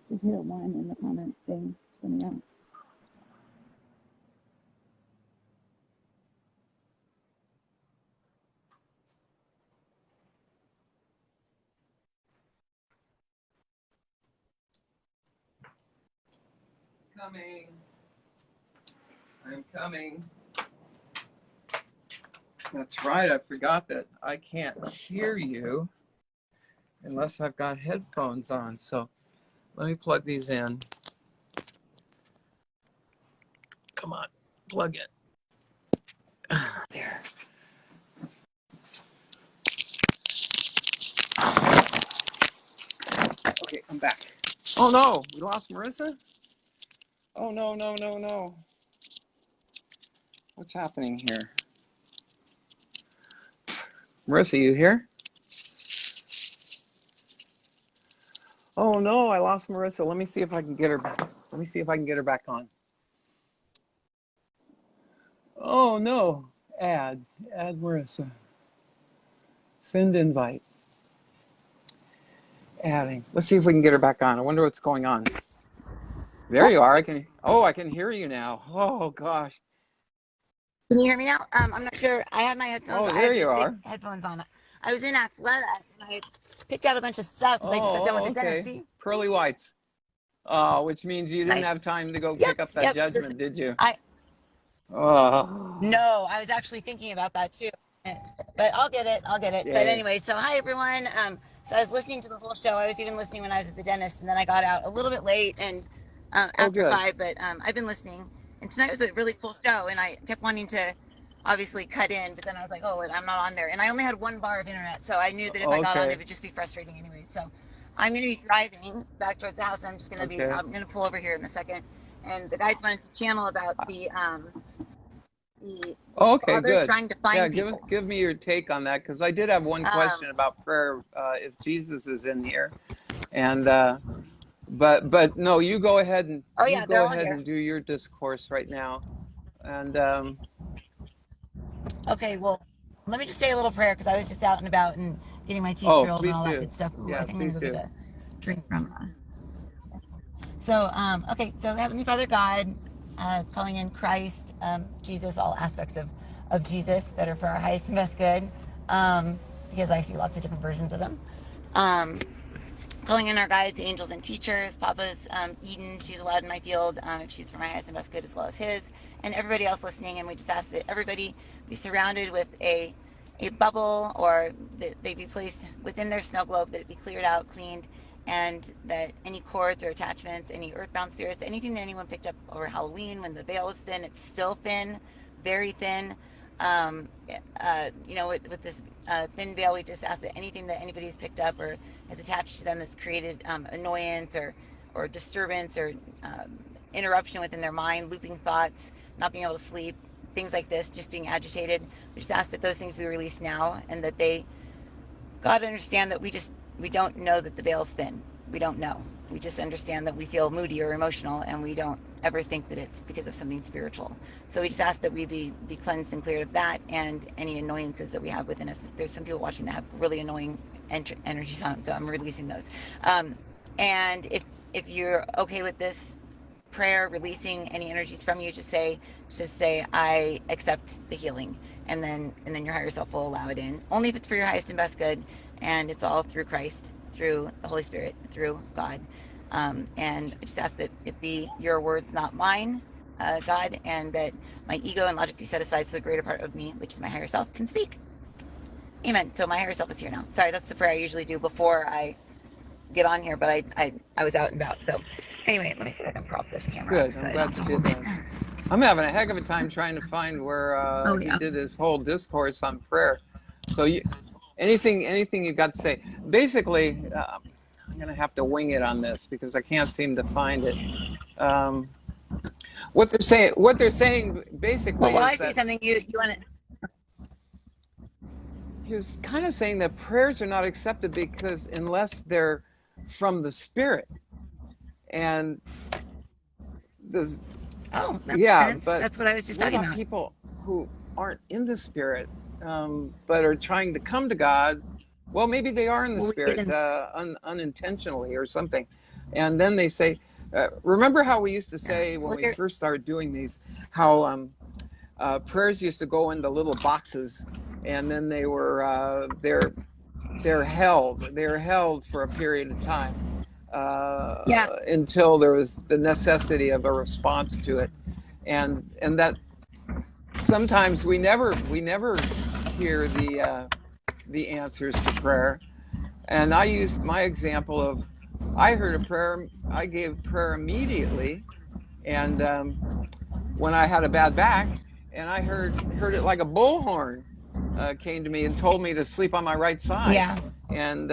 just hit one in the comment thing. Let me know. Coming. I'm coming. That's right. I forgot that I can't hear you unless I've got headphones on. So let me plug these in. Come on, plug it. There. Okay, I'm back. Oh no, we lost Marisa? Oh no, no, no, no. What's happening here? Marisa, you here? Oh no, I lost Marisa. Let me see if I can get her back. Let me see if I can get her back on. Oh no. Add Marisa. Send invite. Adding. Let's see if we can get her back on. I wonder what's going on. There you are. I can hear you now. Oh gosh. Can you hear me now? I'm not sure. I had my headphones. Oh, there you are. Headphones on. I was in Athleta and I picked out a bunch of stuff because I just got done with the dentist. See? Pearly whites. Which means you didn't have time to go pick up that judgment, did you? No, I was actually thinking about that too. But I'll get it. Yay. But anyway, so hi everyone. So I was listening to the whole show. I was even listening when I was at the dentist, and then I got out a little bit late and after 5. But I've been listening, and tonight was a really cool show. And I kept wanting to obviously cut in, but then I was like, oh, I'm not on there, and I only had 1 bar of internet, so I knew that if I got on, it would just be frustrating anyway. So I'm going to be driving back towards the house. I'm just going to I'm going to pull over here in a second, and the guys wanted to channel about the good. Trying to find people. Give me your take on that, because I did have one question about prayer, if Jesus is in here, and but no, you go ahead and and do your discourse right now, and okay, well, let me just say a little prayer because I was just out and about and getting my teeth drilled and all that good stuff. Ooh, I think I'm gonna go get a drink from. So, okay, so Heavenly Father God, calling in Christ, Jesus, all aspects of Jesus that are for our highest and best good, because I see lots of different versions of him. Calling in our guides, angels, and teachers. Papa's Eden, she's allowed in my field if she's for my highest and best good as well as his, and everybody else listening. And we just ask that everybody be surrounded with a bubble, or that they be placed within their snow globe, that it be cleared out, cleaned, and that any cords or attachments, any earthbound spirits, anything that anyone picked up over Halloween when the veil was thin, it's still thin, very thin. With this thin veil, we just ask that anything that anybody's picked up or has attached to them that's created annoyance or disturbance or interruption within their mind, looping thoughts, not being able to sleep, things like this, just being agitated. We just ask that those things be released now, and that they, God, understand that we don't know that the veil's thin. We don't know. We just understand that we feel moody or emotional, and we don't ever think that it's because of something spiritual. So we just ask that we be cleansed and cleared of that and any annoyances that we have within us. There's some people watching that have really annoying energies on them. So I'm releasing those. And if you're okay with this prayer, releasing any energies from you, just say I accept the healing, and then your higher self will allow it in, only if it's for your highest and best good, and it's all through Christ, through the Holy Spirit, through God. And I just ask that it be your words, not mine, God, and that my ego and logic be set aside so the greater part of me, which is my higher self, can speak. Amen. So my higher self is here now. Sorry, that's the prayer I usually do before I get on here, but I was out and about. So anyway, let me see if I can prop this camera up Good. so I'm I don't glad have you to did hold it. that. I'm having a heck of a time trying to find where Oh he yeah. did his whole discourse on prayer. So anything you got to say? Basically, I'm gonna have to wing it on this because I can't seem to find it. Um, what they're saying Well, basically while is I say that something, you want to. he was kind of saying that prayers are not accepted because unless they're from the Spirit, and the Oh, that makes yeah, sense. but That's what I was just what talking about about. people who aren't in the Spirit, but are trying to come to God? Well, maybe they are in the Well, we get Spirit in. unintentionally or something. And then they say, remember how we used to Yeah. say when Well, we here. first started doing these, how prayers used to go into little boxes, and then they're held for a period of time Yeah. until there was the necessity of a response to it, and that sometimes we never hear the answers to prayer. And I used my example of I heard a prayer, I gave prayer immediately, and when I had a bad back, and I heard it like a bullhorn came to me and told me to sleep on my right side, Yeah. and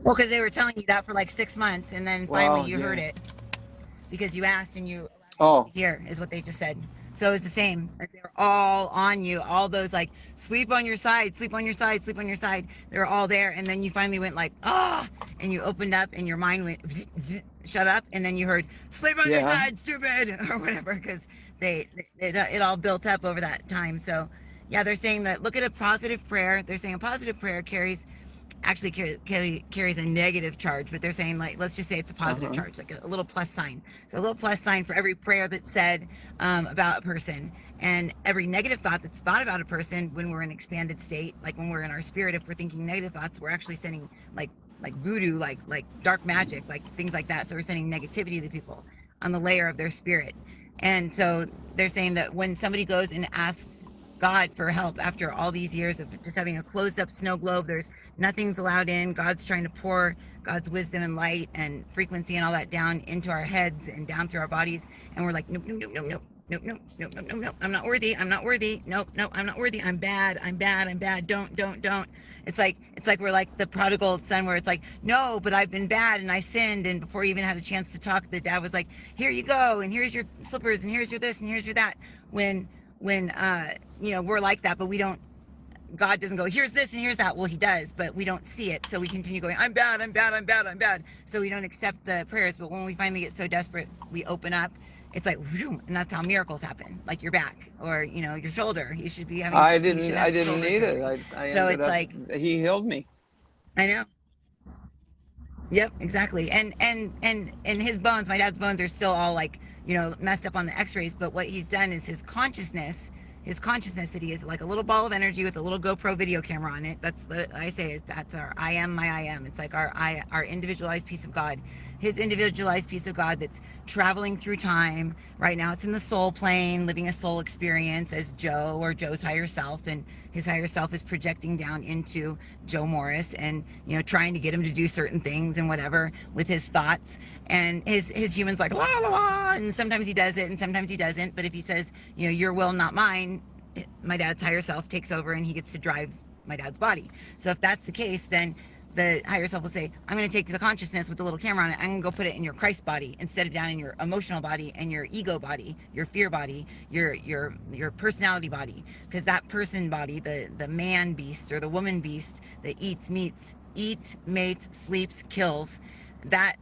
Well, because they were telling you that for like 6 months, and then finally well, you heard yeah, it because you asked and you allowed yourself to oh, hear, is what they just said. So it's the same. Like, they're all on you. All those like sleep on your side, sleep on your side, sleep on your side. They're all there, and then you finally went like and you opened up, and your mind went shut up, and then you heard sleep on your yeah, side, stupid, or whatever, because it all built up over that time. So yeah, they're saying that look at a positive prayer. They're saying a positive prayer carries a negative charge, but they're saying, like, let's just say it's a positive uh-huh, charge, like a little plus sign. So a little plus sign for every prayer that's said about a person, and every negative thought that's thought about a person when we're in expanded state, like when we're in our spirit. If we're thinking negative thoughts, we're actually sending like voodoo, like dark magic, like things like that. So we're sending negativity to people on the layer of their spirit. And so they're saying that when somebody goes and asks God for help after all these years of just having a closed up snow globe, there's nothing's allowed in. God's trying to pour God's wisdom and light and frequency and all that down into our heads and down through our bodies. And we're like, nope, nope, nope, nope, nope. Nope, nope, nope, nope, nope, nope. I'm not worthy. I'm not worthy. Nope, nope, I'm not worthy. I'm bad. I'm bad. I'm bad. Don't. It's like we're like the prodigal son, where it's like, no, but I've been bad and I sinned. And before you even had a chance to talk, the dad was like, here you go, and here's your slippers, and here's your this, and here's your that. When we're like that, but we don't. God doesn't go, here's this and here's that. Well, he does, but we don't see it. So we continue going, I'm bad, I'm bad, I'm bad, I'm bad. So we don't accept the prayers. But when we finally get so desperate, we open up. It's like, whew, and that's how miracles happen. Like your back or, your shoulder. You should you should I have didn't shoulder need it. surgery. I So ended it's up, like, he healed me. I know. Yep, exactly. And his bones, my dad's bones are still all like, messed up on the x-rays, but what he's done is his consciousness that he is like a little ball of energy with a little GoPro video camera on it. That's what I say, that's our I am my I am. It's like our individualized piece of God. His individualized piece of God that's traveling through time. Right now it's in the soul plane, living a soul experience as Joe or Joe's higher self, and his higher self is projecting down into Joe Morris and trying to get him to do certain things and whatever with his thoughts. And his human's like la la la, and sometimes he does it and sometimes he doesn't. But if he says, your will not mine, my dad's higher self takes over and he gets to drive my dad's body. So if that's the case, then the higher self will say, I'm going to take the consciousness with the little camera on it. I'm going to go put it in your Christ body instead of down in your emotional body and your ego body, your fear body, your personality body. Because that person body, the man beast or the woman beast that eats, mates, sleeps, kills, that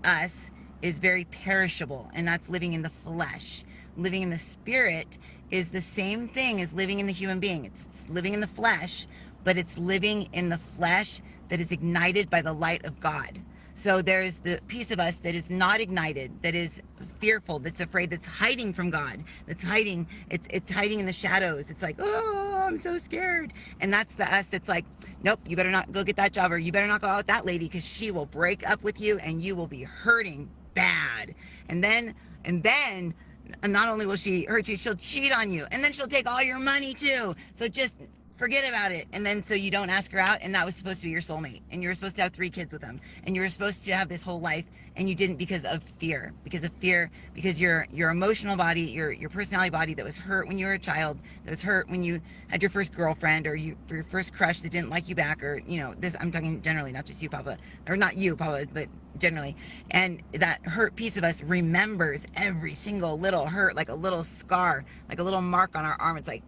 us is very perishable, and that's living in the flesh. Living in the spirit is the same thing as living in the human being. It's living in the flesh, but it's living in the flesh that is ignited by the light of God. So there's the piece of us that is not ignited, that is fearful, that's afraid, that's hiding from God, that's hiding, it's hiding in the shadows. It's like, oh, I'm so scared. And that's the us that's like, nope, you better not go get that job, or you better not go out with that lady, because she will break up with you and you will be hurting bad. And then not only will she hurt you, she'll cheat on you, and then she'll take all your money too. So just forget about it. And then so you don't ask her out, and that was supposed to be your soulmate, and you were supposed to have 3 kids with them, and you were supposed to have this whole life, and you didn't because of fear, because your emotional body, your personality body that was hurt when you were a child, that was hurt when you had your first girlfriend, or your first crush that didn't like you back, or this, I'm talking generally, not just you, Papa, or not you, Papa, but generally. And that hurt piece of us remembers every single little hurt, like a little scar, like a little mark on our arm. It's like,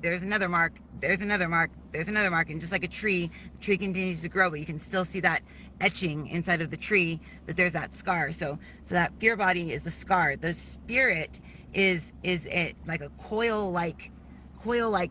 there's another mark, there's another mark, there's another mark. And just like a tree, the tree continues to grow, but you can still see that etching inside of the tree, that there's that scar. So that fear body is the scar. The spirit is it like a coil-like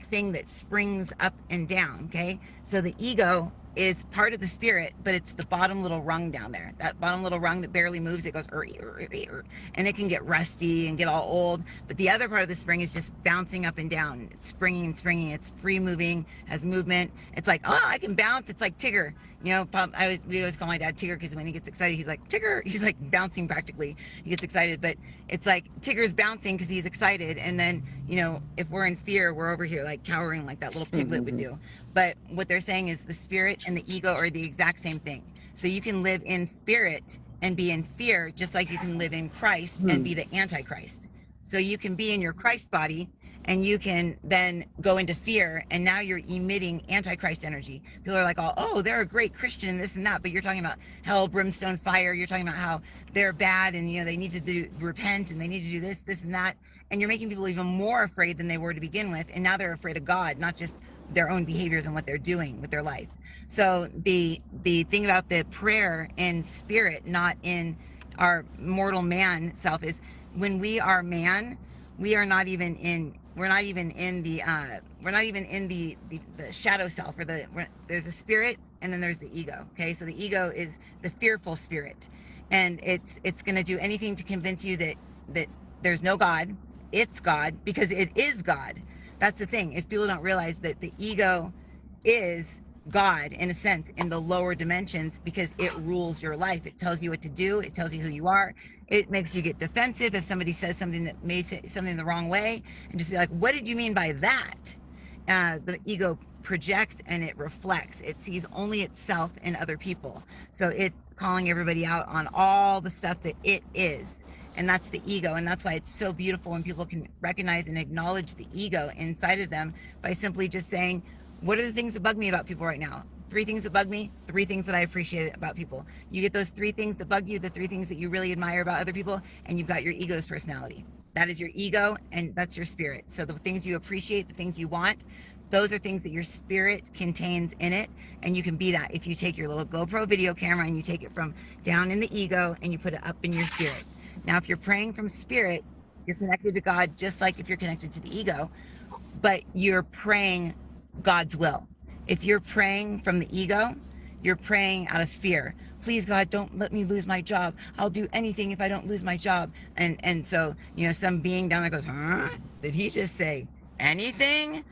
thing that springs up and down. Okay, so the ego is part of the spirit, but it's the bottom little rung down there, that bottom little rung that barely moves. It goes and it can get rusty and get all old, but the other part of the spring is just bouncing up and down. It's springing, it's free moving, has movement. It's like, oh, I can bounce. It's like Tigger. We always call my dad Tigger, because when he gets excited, he's like Tigger. He's like bouncing practically. He gets excited, but it's like Tigger's bouncing because he's excited. And then, if we're in fear, we're over here like cowering, like that little piglet would do. But what they're saying is the spirit and the ego are the exact same thing. So you can live in spirit and be in fear, just like you can live in Christ and be the Antichrist. So you can be in your Christ body, and you can then go into fear, and now you're emitting Antichrist energy. People are like, oh, they're a great Christian, this and that, but you're talking about hell, brimstone, fire. You're talking about how they're bad, and they need to repent, and they need to do this and that, and you're making people even more afraid than they were to begin with, and now they're afraid of God, not just their own behaviors and what they're doing with their life. So the thing about the prayer in spirit, not in our mortal man self, is when we are man, we are not even in the shadow self, or there's a spirit, and then there's the ego. Okay, so the ego is the fearful spirit, and it's going to do anything to convince you that there's no God. It's God, because it is God. That's the thing, is people don't realize that the ego is God, in a sense, in the lower dimensions, because it rules your life. It tells you what to do. It tells you who you are. It makes you get defensive if somebody says something that may say something the wrong way, and just be like, what did you mean by that? The ego projects and it reflects. It sees only itself in other people. So it's calling everybody out on all the stuff that it is. And that's the ego. And that's why it's so beautiful when people can recognize and acknowledge the ego inside of them by simply just saying, what are the things that bug me about people right now? 3 things that bug me, 3 things that I appreciate about people. You get those 3 things that bug you, the 3 things that you really admire about other people, and you've got your ego's personality. That is your ego, and that's your spirit. So the things you appreciate, the things you want, those are things that your spirit contains in it, and you can be that if you take your little GoPro video camera and you take it from down in the ego and you put it up in your spirit. Now, if you're praying from spirit, you're connected to God, just like if you're connected to the ego, but you're praying God's will. If you're praying from the ego, you're praying out of fear. Please, God, don't let me lose my job. I'll do anything if I don't lose my job. And so, some being down there goes, huh? Did he just say anything?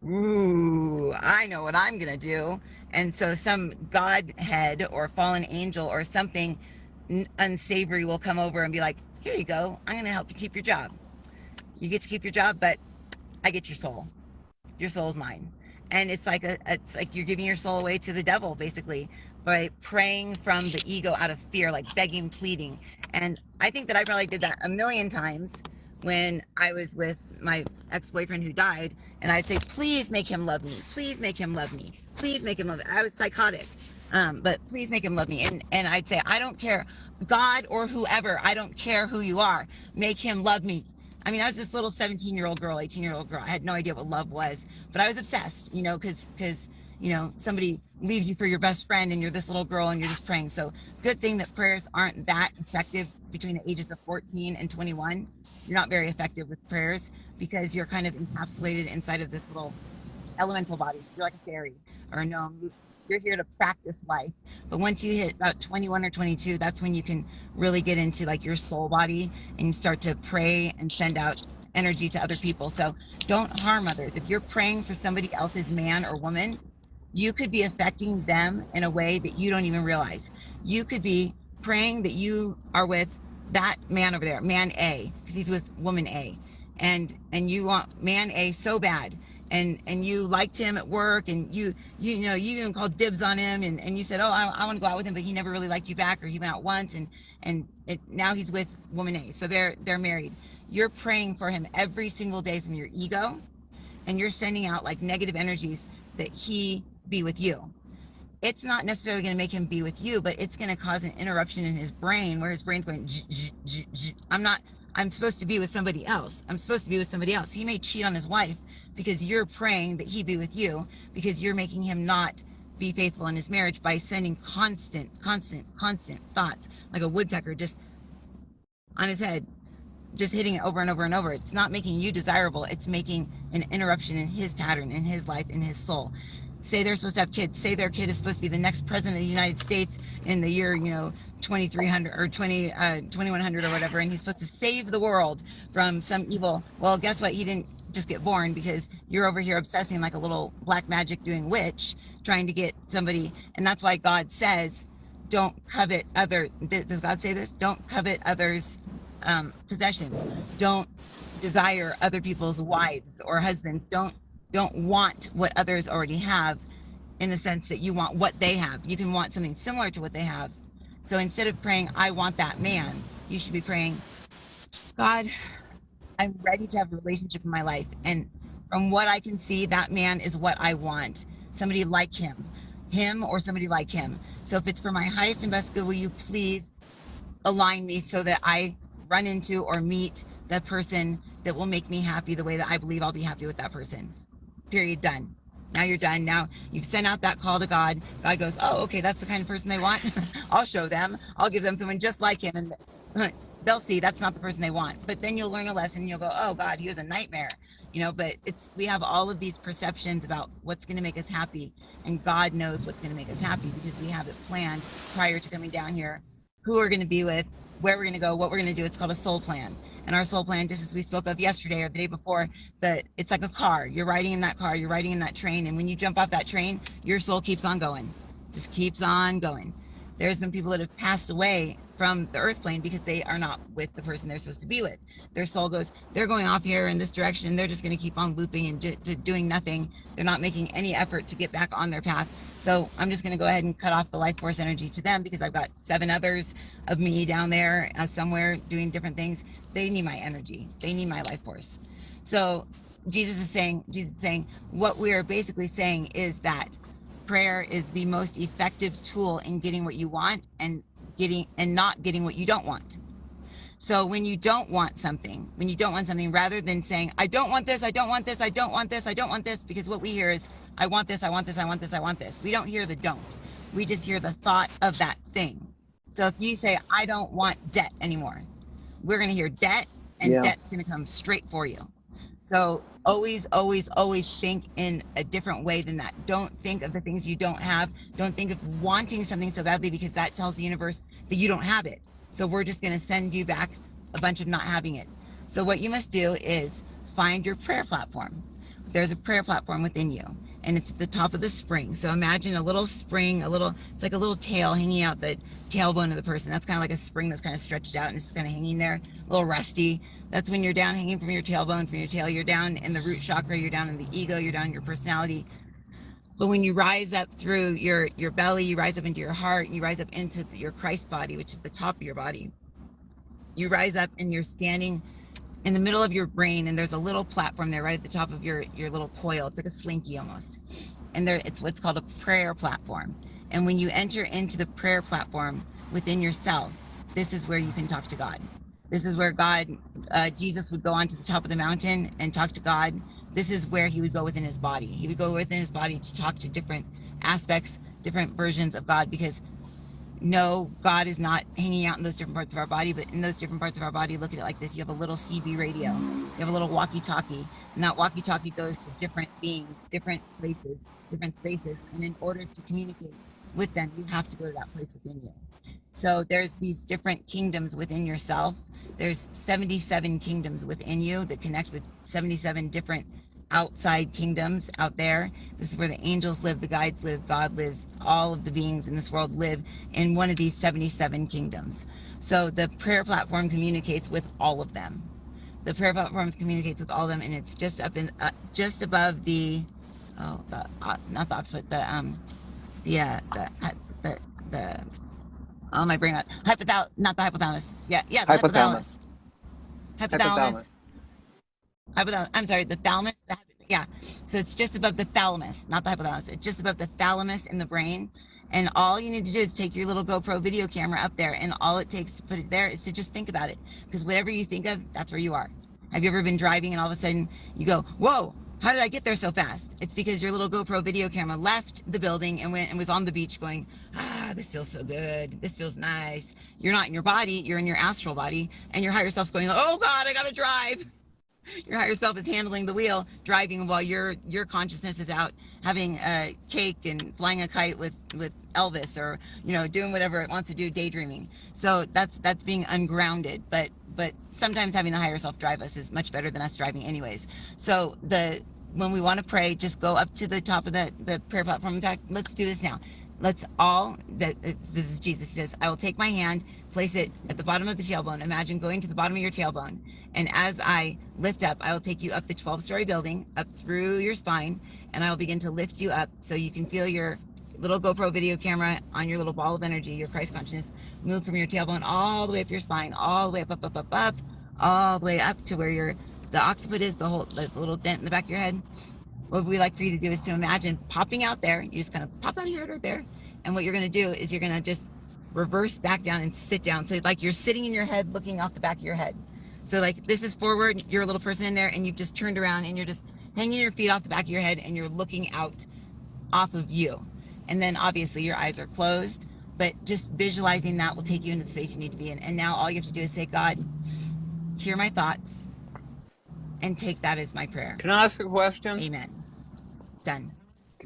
Ooh, I know what I'm going to do. And so some Godhead or fallen angel or something unsavory will come over and be like, here you go. I'm going to help you keep your job. You get to keep your job, but I get your soul. Your soul's mine. And it's like you're giving your soul away to the devil, basically, by praying from the ego out of fear, like begging, pleading. And I think that I probably did that a million times when I was with my ex-boyfriend who died, and I'd say, please make him love me. Please make him love me. Please make him love me. I was psychotic. But please make him love me. And I'd say, I don't care, God or whoever, I don't care who you are, make him love me. I mean, I was this little 17-year-old girl, 18-year-old girl. I had no idea what love was, but I was obsessed, because somebody leaves you for your best friend and you're this little girl and you're just praying. So good thing that prayers aren't that effective between the ages of 14 and 21. You're not very effective with prayers because you're kind of encapsulated inside of this little elemental body. You're like a fairy or a gnome. You're here to practice life. But once you hit about 21 or 22, that's when you can really get into like your soul body and you start to pray and send out energy to other people. So don't harm others. If you're praying for somebody else's man or woman, you could be affecting them in a way that you don't even realize. You could be praying that you are with that man over there, man A, because he's with woman A, and you want man A so bad, and you liked him at work, and you know you even called dibs on him, and you said, oh, I want to go out with him, but he never really liked you back, or he went out once, now he's with woman A, so they're married. You're praying for him every single day from your ego, and you're sending out like negative energies that he be with you. It's not necessarily going to make him be with you, but it's going to cause an interruption in his brain where his brain's going, I'm supposed to be with somebody else. I'm supposed to be with somebody else. He may cheat on his wife because you're praying that he be with you, because you're making him not be faithful in his marriage by sending constant thoughts, like a woodpecker just on his head, just hitting it over and over and over. It's not making you desirable. It's making an interruption in his pattern, in his life, in his soul. Say they're supposed to have kids. Say their kid is supposed to be the next president of the United States in the year, 2300 or 2100 or whatever, and he's supposed to save the world from some evil. Well, guess what? He didn't just get born because you're over here obsessing like a little black magic doing witch, trying to get somebody. And that's why God says, don't covet other. Does God say this? Don't covet others' possessions. Don't desire other people's wives or husbands. Don't want what others already have, in the sense that you want what they have. You can want something similar to what they have. So instead of praying, I want that man, you should be praying, God, I'm ready to have a relationship in my life. And from what I can see, that man is what I want. Somebody like him or somebody like him. So if it's for my highest and best good, will you please align me so that I run into or meet the person that will make me happy the way that I believe I'll be happy with that person. Period. Done. Now you're done. Now you've sent out that call to God. God goes, oh, okay, that's the kind of person they want. I'll show them. I'll give them someone just like him, and they'll see that's not the person they want. But then you'll learn a lesson. You'll go, oh God, he was a nightmare. But we have all of these perceptions about what's going to make us happy, and God knows what's going to make us happy because we have it planned prior to coming down here, who we're going to be with, where we're going to go, what we're going to do. It's called a soul plan. And our soul plan, just as we spoke of yesterday or the day before, that it's like a car. You're riding in that car, you're riding in that train, and when you jump off that train, your soul keeps on going. Just keeps on going. There's been people that have passed away from the earth plane because they are not with the person they're supposed to be with. Their soul goes, they're going off here in this direction, they're just going to keep on looping and doing nothing. They're not making any effort to get back on their path. So I'm just going to go ahead and cut off the life force energy to them, because I've got 7 others of me down there somewhere doing different things. They need my energy. They need my life force. So Jesus is saying, what we are basically saying is that prayer is the most effective tool in getting what you want and not getting what you don't want. So when you don't want something, rather than saying, I don't want this, I don't want this, I don't want this, I don't want this, because what we hear is, I want this, I want this, I want this, I want this. We don't hear the don't. We just hear the thought of that thing. So if you say, I don't want debt anymore, we're going to hear debt, and debt's going to come straight for you. So always think in a different way than that. Don't think of the things you don't have. Don't think of wanting something so badly, because that tells the universe that you don't have it. So we're just going to send you back a bunch of not having it. So what you must do is find your prayer platform. There's a prayer platform within you, and it's at the top of the spring. So imagine a little spring, it's like a little tail hanging out the tailbone of the person. That's kind of like a spring that's kind of stretched out and it's just kind of hanging there, a little rusty. That's when you're down hanging from your tailbone, from your tail. You're down in the root chakra, you're down in the ego, you're down in your personality. But when you rise up through your belly, you rise up into your heart, you rise up into your Christ body, which is the top of your body. You rise up and you're standing in the middle of your brain, and there's a little platform there right at the top of your little coil. It's like a slinky almost. And it's what's called a prayer platform. And when you enter into the prayer platform within yourself, this is where you can talk to God. This is where Jesus would go onto the top of the mountain and talk to God. This is where he would go within his body. He would go within his body to talk to different aspects, different versions of God, because no, God is not hanging out in those different parts of our body, but in those different parts of our body, look at it like this. You have a little CB radio. You have a little walkie-talkie, and that walkie-talkie goes to different beings, different places, different spaces. And in order to communicate with them, you have to go to that place within you. So there's these different kingdoms within yourself. There's 77 kingdoms within you that connect with 77 different outside kingdoms out there. This is where the angels live, the guides live, God lives, all of the beings in this world live in one of these 77 kingdoms. So the prayer platform communicates with all of them. The prayer platform communicates with all of them, and it's just up in just above the not the occiput, the oh my brain, not the hypothalamus. Yeah, the hypothalamus. Hypothalamus. I'm sorry, the thalamus. Yeah, so it's just above the thalamus, not the hypothalamus. It's just above the thalamus in the brain. And all you need to do is take your little GoPro video camera up there, and all it takes to put it there is to just think about it. Because whatever you think of, that's where you are. Have you ever been driving and all of a sudden you go, whoa, how did I get there so fast? It's because your little GoPro video camera left the building and went and was on the beach going, this feels so good. This feels nice. You're not in your body, you're in your astral body, and your higher self's going, oh God, I gotta drive. Your higher self is handling the wheel, driving, while your consciousness is out having a cake and flying a kite with Elvis, or doing whatever it wants to do, daydreaming. So that's being ungrounded. But sometimes having the higher self drive us is much better than us driving anyways. So when we want to pray, just go up to the top of the prayer platform. In fact, let's do this now. Let's all, this is Jesus. He says, I will take my hand, place it at the bottom of the tailbone. Imagine going to the bottom of your tailbone. And as I lift up, I will take you up the 12-story building, up through your spine, and I will begin to lift you up so you can feel your little GoPro video camera on your little ball of energy, your Christ consciousness, move from your tailbone all the way up your spine, all the way up, all the way up to where the occiput is, the little dent in the back of your head. What we like for you to do is to imagine popping out there. You just kind of pop out of your head right there. And what you're going to do is you're going to just reverse back down and sit down. So like you're sitting in your head, looking off the back of your head. So like this is forward, you're a little person in there, and you've just turned around and you're just hanging your feet off the back of your head, and you're looking out off of you. And then obviously your eyes are closed, but just visualizing that will take you into the space you need to be in. And now all you have to do is say, God, hear my thoughts, and take that as my prayer. Can I ask a question? Amen. Done.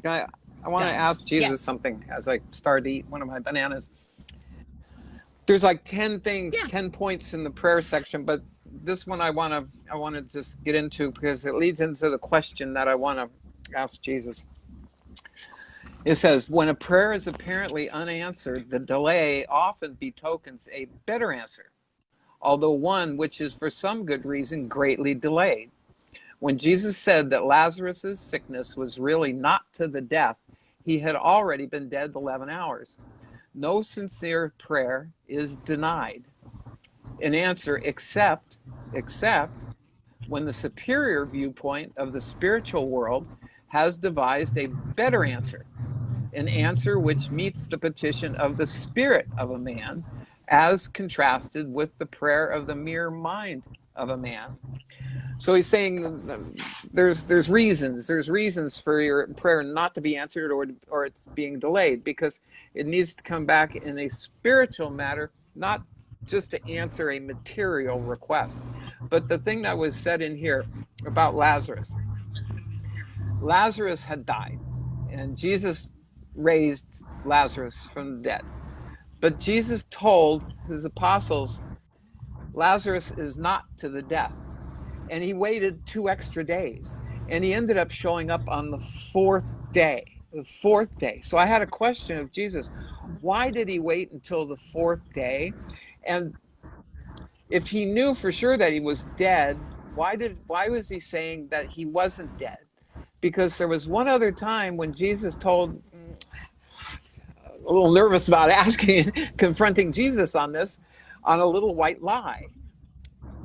I want to ask Jesus something as I start to eat one of my bananas. There's like 10 things, 10 points in the prayer section, but this one I want to just get into because it leads into the question that I want to ask Jesus. It says, when a prayer is apparently unanswered, the delay often betokens a better answer, although one which is for some good reason greatly delayed. When Jesus said that Lazarus' sickness was really not to the death, he had already been dead 11 hours. No sincere prayer is denied an answer except when the superior viewpoint of the spiritual world has devised a better answer, an answer which meets the petition of the spirit of a man as contrasted with the prayer of the mere mind of a man. So he's saying there's reasons for your prayer not to be answered or it's being delayed, because it needs to come back in a spiritual matter, not just to answer a material request. But the thing that was said in here about Lazarus had died, and Jesus raised Lazarus from the dead. But Jesus told his apostles, Lazarus is not to the death. And he waited 2 extra days, and he ended up showing up on the fourth day. So I had a question of Jesus. Why did he wait until the 4th day? And if he knew for sure that he was dead, why was he saying that he wasn't dead? Because there was one other time when Jesus told, a little nervous about confronting Jesus on this, on a little white lie.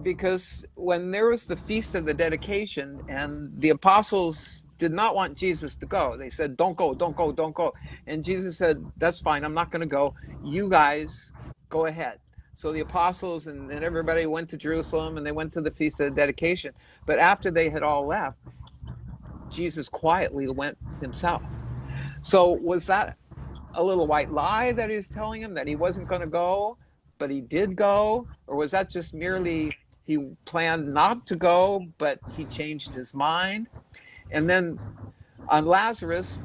Because when there was the feast of the dedication, and the apostles did not want Jesus to go, they said, don't go. And Jesus said, that's fine, I'm not going to go. You guys go ahead. So the apostles and everybody went to Jerusalem, and they went to the feast of the dedication. But after they had all left, Jesus quietly went himself. So was that a little white lie that he was telling him that he wasn't going to go, but he did go? Or was that just merely he planned not to go, but he changed his mind? And then on Lazarus,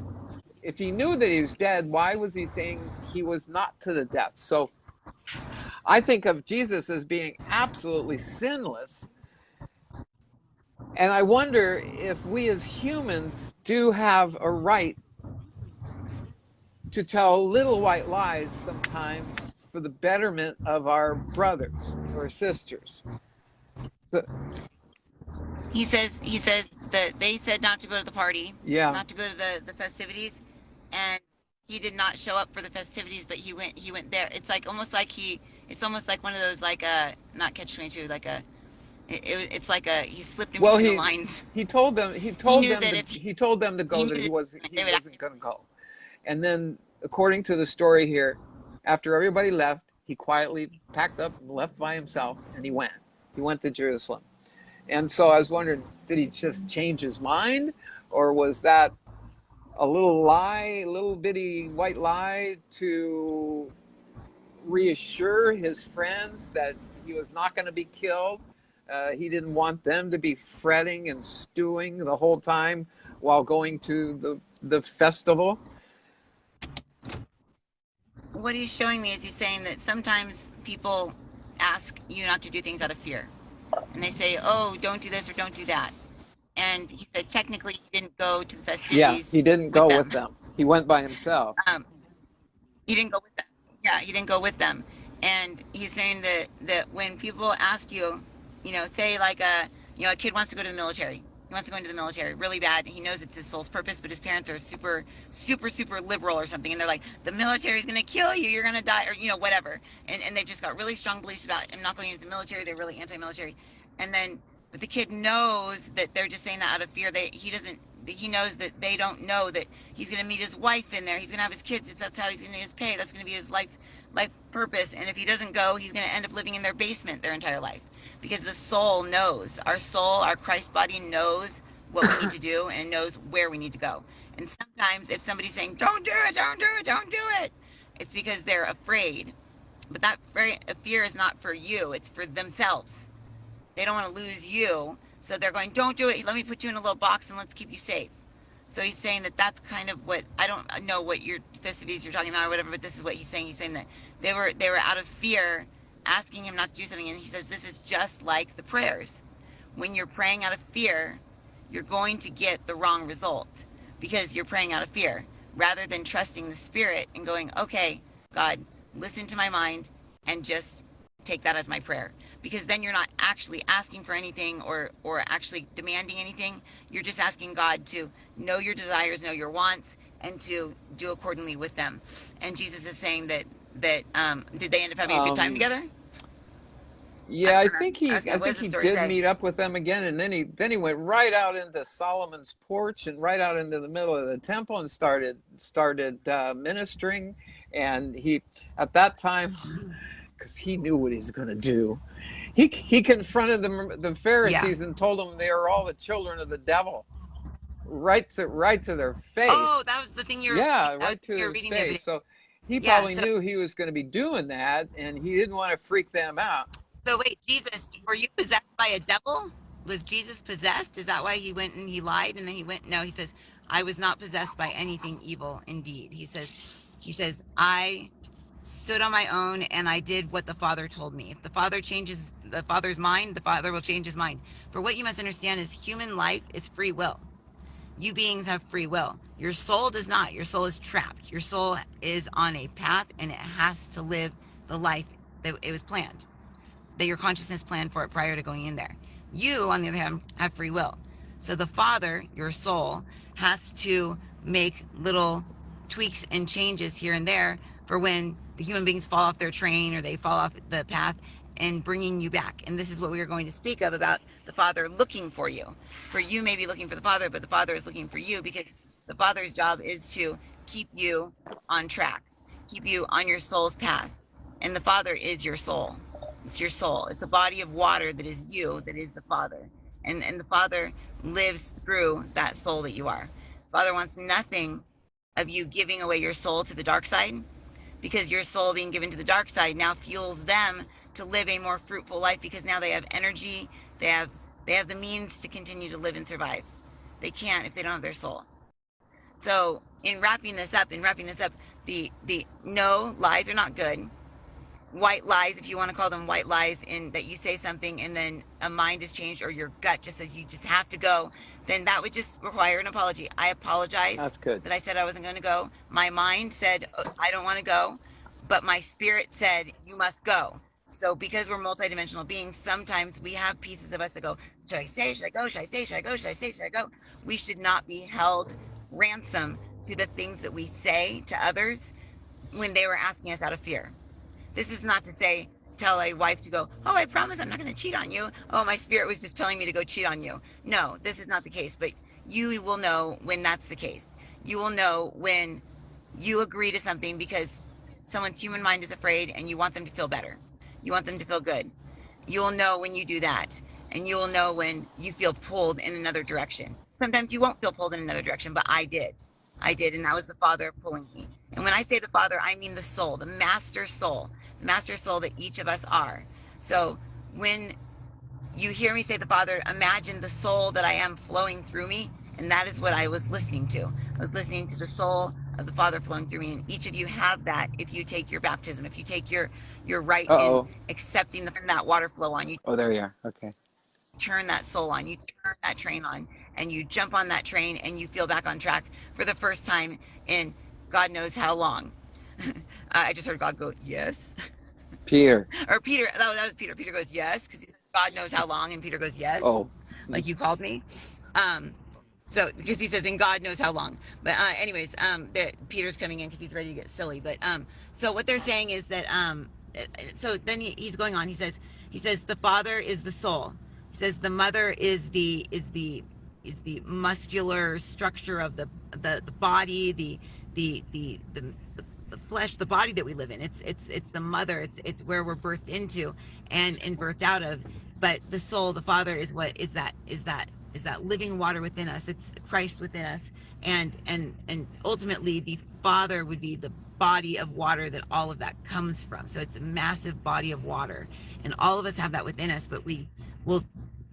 if he knew that he was dead, why was he saying he was not to the death? So I think of Jesus as being absolutely sinless. And I wonder if we as humans do have a right to tell little white lies sometimes for the betterment of our brothers or sisters. So, He says that they said not to go to the party, yeah. not to go to the festivities, and he did not show up for the festivities, but he went there. It's like almost like it's almost like one of those like not catch 22, like it's like he slipped in between the lines. He told them to go, that he wasn't going to go. And then according to the story here, after everybody left, he quietly packed up and left by himself, and he went to Jerusalem. And so I was wondering, did he just change his mind, or was that a little lie, a little bitty white lie to reassure his friends that he was not going to be killed? He didn't want them to be fretting and stewing the whole time while going to the festival. What he's showing me is he's saying that sometimes people ask you not to do things out of fear. And they say, oh, don't do this or don't do that. And he said, technically, he didn't go to the festivities. Yeah, he didn't go with them. He went by himself. He didn't go with them. Yeah, he didn't go with them. And he's saying that when people ask you, say like a kid wants to go to the military. He wants to go into the military really bad. He knows it's his soul's purpose, but his parents are super, super, super liberal or something. And they're like, the military is going to kill you. You're going to die, or, whatever. And they've just got really strong beliefs about him not going into the military. They're really anti-military. And then, but the kid knows that they're just saying that out of fear. He knows that they don't know that he's going to meet his wife in there. He's going to have his kids. That's how he's going to get his pay. That's going to be his life purpose. And if he doesn't go, he's going to end up living in their basement their entire life. Because the soul knows, our soul, our Christ body knows what we need to do and knows where we need to go. And sometimes if somebody's saying, don't do it, don't do it, don't do it, it's because they're afraid. But that fear is not for you, it's for themselves. They don't want to lose you. So they're going, don't do it. Let me put you in a little box and let's keep you safe. So he's saying that that's kind of what, I don't know what your festivities you're talking about or whatever, but this is what he's saying. He's saying that they were out of fear asking him not to do something. And he says, this is just like the prayers. When you're praying out of fear, you're going to get the wrong result because you're praying out of fear rather than trusting the Spirit and going, okay, God, listen to my mind and just take that as my prayer. Because then you're not actually asking for anything or actually demanding anything. You're just asking God to know your desires, know your wants, and to do accordingly with them. And Jesus is saying that did they end up having a good time together? Yeah, I think he did meet up with them again, and then he went right out into Solomon's porch and right out into the middle of the temple and started ministering. And he, at that time, because he knew what he was going to do, he confronted the Pharisees and told them they were all the children of the devil, right to their face. Oh, that was the thing you were right to their face. So he probably knew he was going to be doing that, and he didn't want to freak them out. So wait, Jesus, were you possessed by a devil? Was Jesus possessed? Is that why he went and he lied and then he went? No, he says, I was not possessed by anything evil. Indeed. He says, I stood on my own and I did what the Father told me. If the Father changes the Father's mind, the Father will change his mind. For what you must understand is human life is free will. You beings have free will. Your soul does not. Your soul is trapped. Your soul is on a path and it has to live the life that it was planned, that your consciousness planned for it prior to going in there. You, on the other hand, have free will. So the Father, your soul, has to make little tweaks and changes here and there for when the human beings fall off their train or they fall off the path and bringing you back. And this is what we are going to speak of about the Father looking for you. For you may be looking for the Father, but the Father is looking for you because the Father's job is to keep you on track, keep you on your soul's path. And the Father is your soul. It's your soul. It's a body of water that is you, that is the Father. And the Father lives through that soul that you are. Father wants nothing of you giving away your soul to the dark side, because your soul being given to the dark side now fuels them to live a more fruitful life, because now they have energy, they have the means to continue to live and survive. They can't if they don't have their soul. So in wrapping this up, the no, lies are not good. White lies, if you want to call them white lies, in that you say something and then a mind is changed, or your gut just says you just have to go, then that would just require an apology. I apologize. That's good. That I said I wasn't going to go. My mind said, "Oh, I don't want to go," but my spirit said you must go. So because we're multidimensional beings, sometimes we have pieces of us that go, should I say, should I go, should I say, should I go, should I say, should I go? We should not be held ransom to the things that we say to others when they were asking us out of fear. This is not to say, tell a wife to go, oh, I promise I'm not going to cheat on you. Oh, my spirit was just telling me to go cheat on you. No, this is not the case, but you will know when that's the case. You will know when you agree to something because someone's human mind is afraid and you want them to feel better. You want them to feel good. You will know when you do that, and you will know when you feel pulled in another direction. Sometimes you won't feel pulled in another direction, but I did. And that was the Father pulling me. And when I say the Father, I mean the soul, the master soul that each of us are. So when you hear me say the Father, imagine the soul that I am flowing through me. And that is what I was listening to. I was listening to the soul of the Father flowing through me. And each of you have that if you take your baptism, if you take your right in accepting that water flow on you. Oh, there you are. Okay. Turn that soul on, you turn that train on, and you jump on that train and you feel back on track for the first time in God knows how long. I just heard God go, yes. Peter. Or Peter, that was Peter. Peter goes, yes, because he said, God knows how long, and Peter goes, yes. Oh. Like you called me. So, because he says, and God knows how long. But anyways, Peter's coming in because he's ready to get silly. But so what they're saying is that, so then he's going on. He says, the Father is the soul. He says the mother is the muscular structure of the body, the flesh, the body that we live in. It's the mother. It's where we're birthed into and birthed out of. But the soul, the Father, is what is that living water within us. It's Christ within us, and ultimately the Father would be the body of water that all of that comes from. So it's a massive body of water, and all of us have that within us, but we will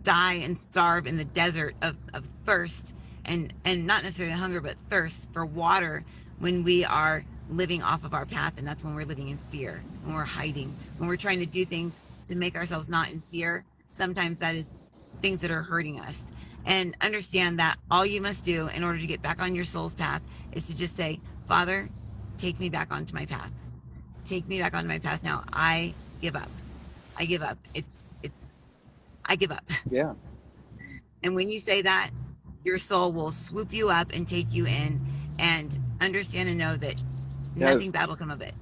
die and starve in the desert of thirst, and not necessarily hunger, but thirst for water when we are living off of our path. And that's when we're living in fear, when we're hiding, when we're trying to do things to make ourselves not in fear. Sometimes that is things that are hurting us. And understand that all you must do in order to get back on your soul's path is to just say, Father, take me back onto my path. Take me back onto my path now. I give up. I give up. I give up. Yeah. And when you say that, your soul will swoop you up and take you in, and understand and know that nothing bad will come of it.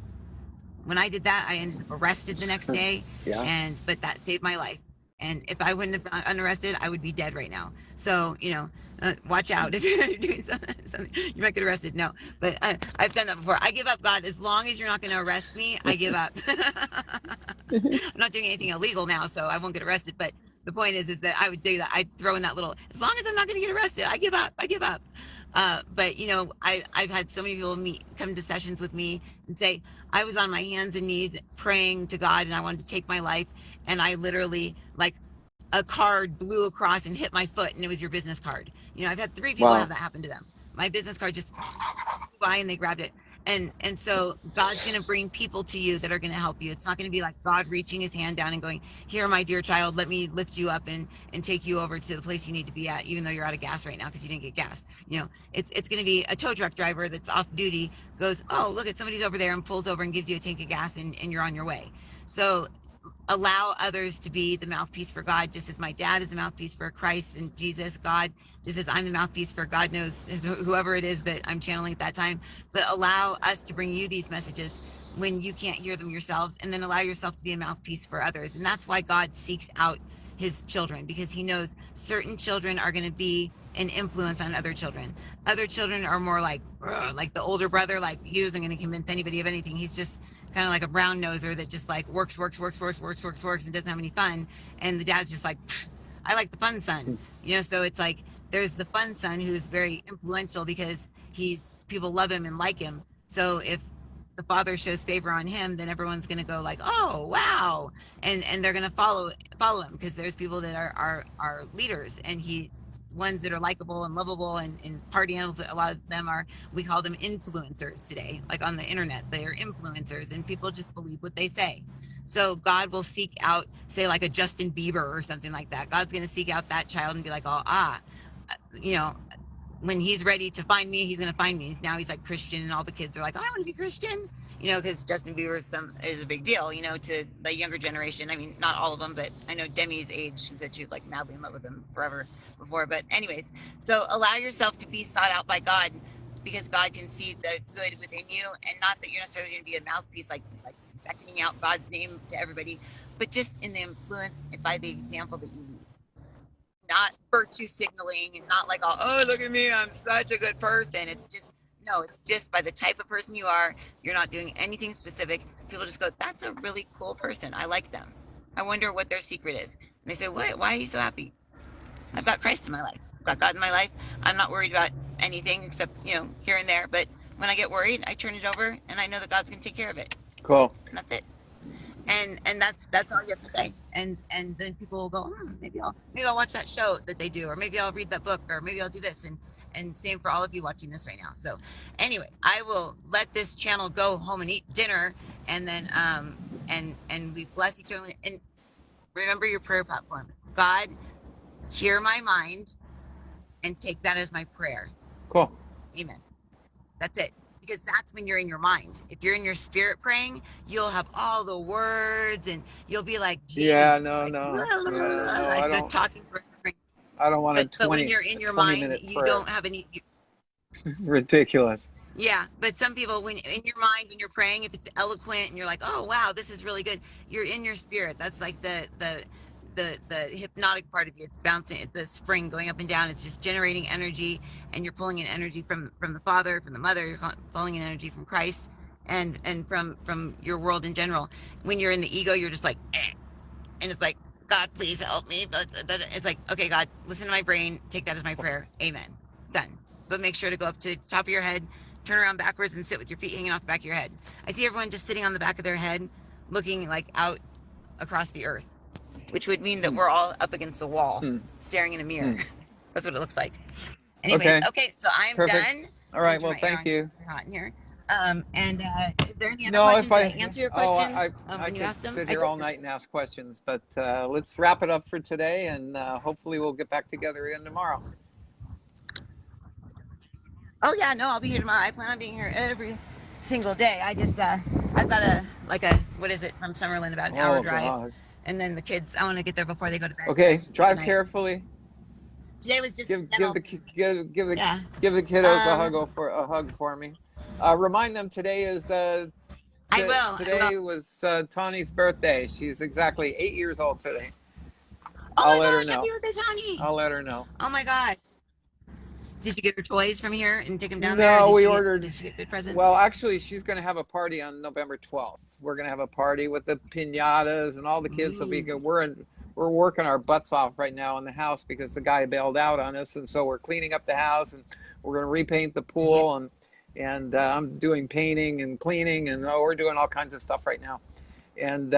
When I did that, I ended up arrested the next day. Yeah. But that saved my life. And if I wouldn't have been unarrested, I would be dead right now. So, watch out if you're doing something. You might get arrested. No, but I've done that before. I give up, God. As long as you're not going to arrest me, I give up. I'm not doing anything illegal now, so I won't get arrested. But the point is that I would do that. I'd throw in that little, as long as I'm not going to get arrested, I give up. I give up. But I've had so many people come to sessions with me and say, I was on my hands and knees praying to God and I wanted to take my life. And I literally, like, a card blew across and hit my foot, and it was your business card. I've had 3 people have that happen to them. My business card just flew by and they grabbed it. And so God's going to bring people to you that are going to help you. It's not going to be like God reaching his hand down and going, here, my dear child, let me lift you up and take you over to the place you need to be at, even though you're out of gas right now because you didn't get gas. It's going to be a tow truck driver that's off duty, goes, oh, look at somebody's over there, and pulls over and gives you a tank of gas, and you're on your way. So allow others to be the mouthpiece for God, just as my dad is the mouthpiece for Christ and Jesus, God, just as I'm the mouthpiece for God knows whoever it is that I'm channeling at that time. But allow us to bring you these messages when you can't hear them yourselves, and then allow yourself to be a mouthpiece for others. And that's why God seeks out his children, because he knows certain children are going to be an influence on other children. Other children are more like the older brother, like he wasn't going to convince anybody of anything. He's just kind of like a brown noser that just like works and doesn't have any fun. And the dad's just like, I like the fun son, so it's like there's the fun son who's very influential because he's people love him and like him. So if the Father shows favor on him, then everyone's going to go like, oh wow, and they're going to follow him, because there's people that are leaders, and ones that are likable and lovable and party animals. A lot of them are, we call them influencers today, like on the internet. They are influencers, and people just believe what they say. So God will seek out, say, like a Justin Bieber or something like that. God's going to seek out that child and be like, oh, you know, when he's ready to find me, he's going to find me. Now he's like Christian, and all the kids are like, oh, I want to be Christian, you know, because Justin Bieber is a big deal, you know, to the younger generation. I mean, not all of them, but I know Demi's age, she said she was like madly in love with him forever before. But anyways, so allow yourself to be sought out by God, because God can see the good within you, and not that you're necessarily going to be a mouthpiece, like beckoning out God's name to everybody, but just in the influence by the example that you lead. Not virtue signaling, and not like, oh, look at me, I'm such a good person. It's just by the type of person you are. You're not doing anything specific. People just go, that's a really cool person, I like them, I wonder what their secret is. And they say, what? Why are you so happy? I've got Christ in my life, I've got God in my life. I'm not worried about anything except, you know, here and there. But when I get worried, I turn it over, and I know that God's gonna take care of it. Cool. And that's it. And that's all you have to say. And then people will go, maybe I'll watch that show that they do, or maybe I'll read that book, or maybe I'll do this. And same for all of you watching this right now. So anyway, I will let this channel go home and eat dinner, and then and we bless each other. And remember your prayer platform: God, hear my mind, and take that as my prayer. Cool. Amen. That's it. Because that's when you're in your mind. If you're in your spirit praying, you'll have all the words, and you'll be like, yeah, like, I don't. Talking for. I don't want but when you're in your mind, you prayer. don't have any. Ridiculous. Yeah, but some people, when in your mind, when you're praying, if it's eloquent and you're like, oh wow, this is really good, you're in your spirit. That's like the hypnotic part of you. It's bouncing, the spring going up and down. It's just generating energy, and you're pulling in energy from the Father, from the Mother. You're pulling in energy from Christ, and from your world in general. When you're in the ego, you're just like, and it's like, God, please help me. It's like, okay, God, listen to my brain. Take that as my prayer. Amen. Done. But make sure to go up to the top of your head, turn around backwards, and sit with your feet hanging off the back of your head. I see everyone just sitting on the back of their head, looking like out across the earth, which would mean that we're all up against the wall, staring in a mirror. That's what it looks like. Anyways, okay, so I'm done. All right, well, thank you. It's hot in here. And is there any other questions? Did I answer your questions? I could sit here all night and ask questions, but let's wrap it up for today, and hopefully we'll get back together again tomorrow. Oh yeah, no, I'll be here tomorrow. I plan on being here every single day. I just I've got what is it, from Summerlin, about an hour drive. God. And then the kids, I want to get there before they go to bed. Okay, so drive carefully. Today was just give the kiddos a hug for me. Remind them today is I will. Today was Tawny's birthday. She's exactly 8 years old today. I'll let her know. Happy birthday, Tawny. I'll let her know. Oh my gosh. Did you get her toys from here and take them down there? No, we ordered. Did she get good presents? Well, actually, she's going to have a party on November 12th. We're going to have a party with the piñatas, and all the kids will be good. We're working our butts off right now in the house because the guy bailed out on us, and so we're cleaning up the house, and we're going to repaint the pool, and I'm doing painting and cleaning, and we're doing all kinds of stuff right now. And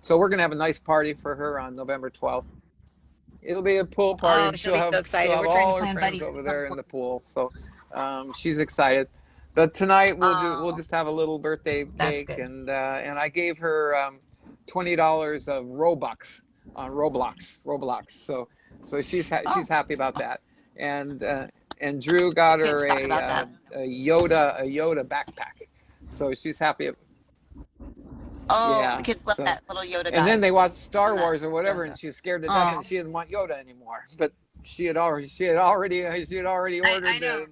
so we're going to have a nice party for her on November 12th. It'll be a pool party. Oh, she'll be so excited. We're trying to plan buddies over there in the pool, so she's excited. But tonight we'll just have a little birthday cake, and I gave her $20 of Robux on Roblox. So she's happy about that. And Drew got her a Yoda backpack, so she's happy. Oh, yeah, the kids love that little Yoda guy. And then they watched Star Wars or whatever, and she was scared to death, and she didn't want Yoda anymore. But she had already ordered. I know.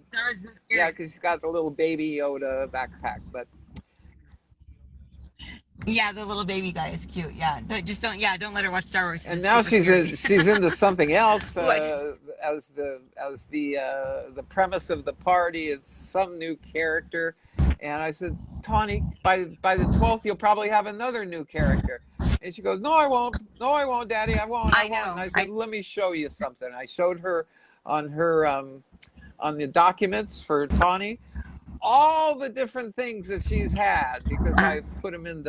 Yeah, because she's got the little baby Yoda backpack. But yeah, the little baby guy is cute. Yeah, don't let her watch Star Wars. And now she's into something else. As the premise of the party is some new character. And I said, Tawny, by the 12th, you'll probably have another new character. And she goes, no, I won't. No, I won't, Daddy. I won't. I won't. And I said, let me show you something. I showed her on the documents for Tawny all the different things that she's had, because I put them in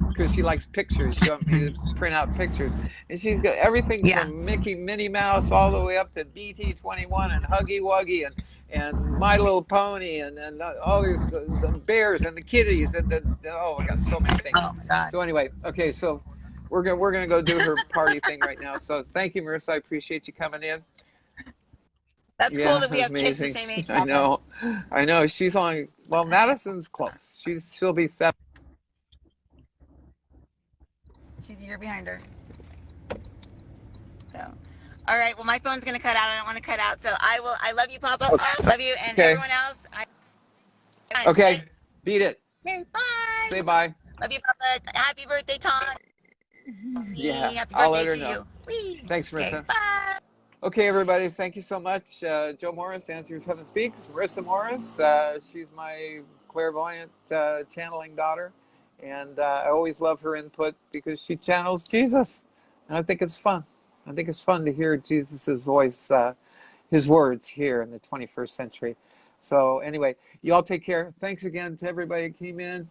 because she likes pictures. She wants me to print out pictures. And she's got everything Yeah. from Minnie Mouse all the way up to BT21 and Huggy Wuggy and My Little Pony and all these the bears and the kitties and oh, I got so many things. Oh my God. So anyway, okay, so we're gonna go do her party thing right now. So thank you, Marissa. I appreciate you coming in. That's cool that we have kids the amazing. same age. I know. She's only, well, Madison's close. She'll be 7. She's a year behind her. So, all right. Well, my phone's gonna cut out. I don't want to cut out. So I love you, Papa. Okay. Love you, and Okay. everyone else. Okay. Beat it. Okay. Bye. Say bye. Love you, Papa. Happy birthday, Tom. Yeah. Happy I'll birthday let her to know. you. Whee. Thanks, Marissa. Okay. Bye. Okay, everybody. Thank you so much. Joe Morris, Answers Heaven Speaks. Marissa Morris. She's my clairvoyant channeling daughter. And I always love her input because she channels Jesus. And I think it's fun. I think it's fun to hear Jesus's voice, his words here in the 21st century. So anyway, you all take care. Thanks again to everybody who came in.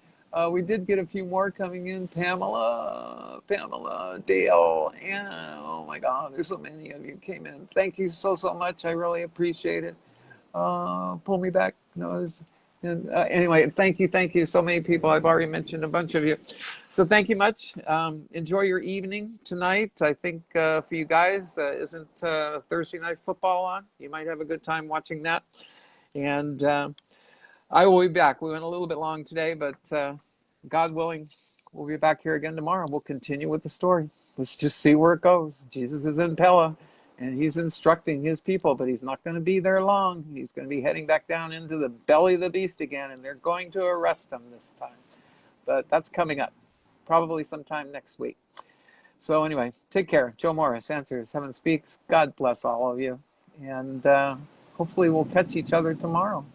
We did get a few more coming in. Pamela, Dale, Anna. Oh my God, there's so many of you came in. Thank you so much. I really appreciate it. Pull me back. No, anyway, thank you. So many people. I've already mentioned a bunch of you. So thank you much. Enjoy your evening tonight. I think for you guys, isn't Thursday night football on? You might have a good time watching that. And I will be back. We went a little bit long today, but God willing, we'll be back here again tomorrow. We'll continue with the story. Let's just see where it goes. Jesus is in Pella, and he's instructing his people, but he's not going to be there long. He's going to be heading back down into the belly of the beast again, and they're going to arrest him this time. But that's coming up, probably sometime next week. So anyway, take care. Joe Morris, Answers Heaven Speaks. God bless all of you. And hopefully we'll catch each other tomorrow.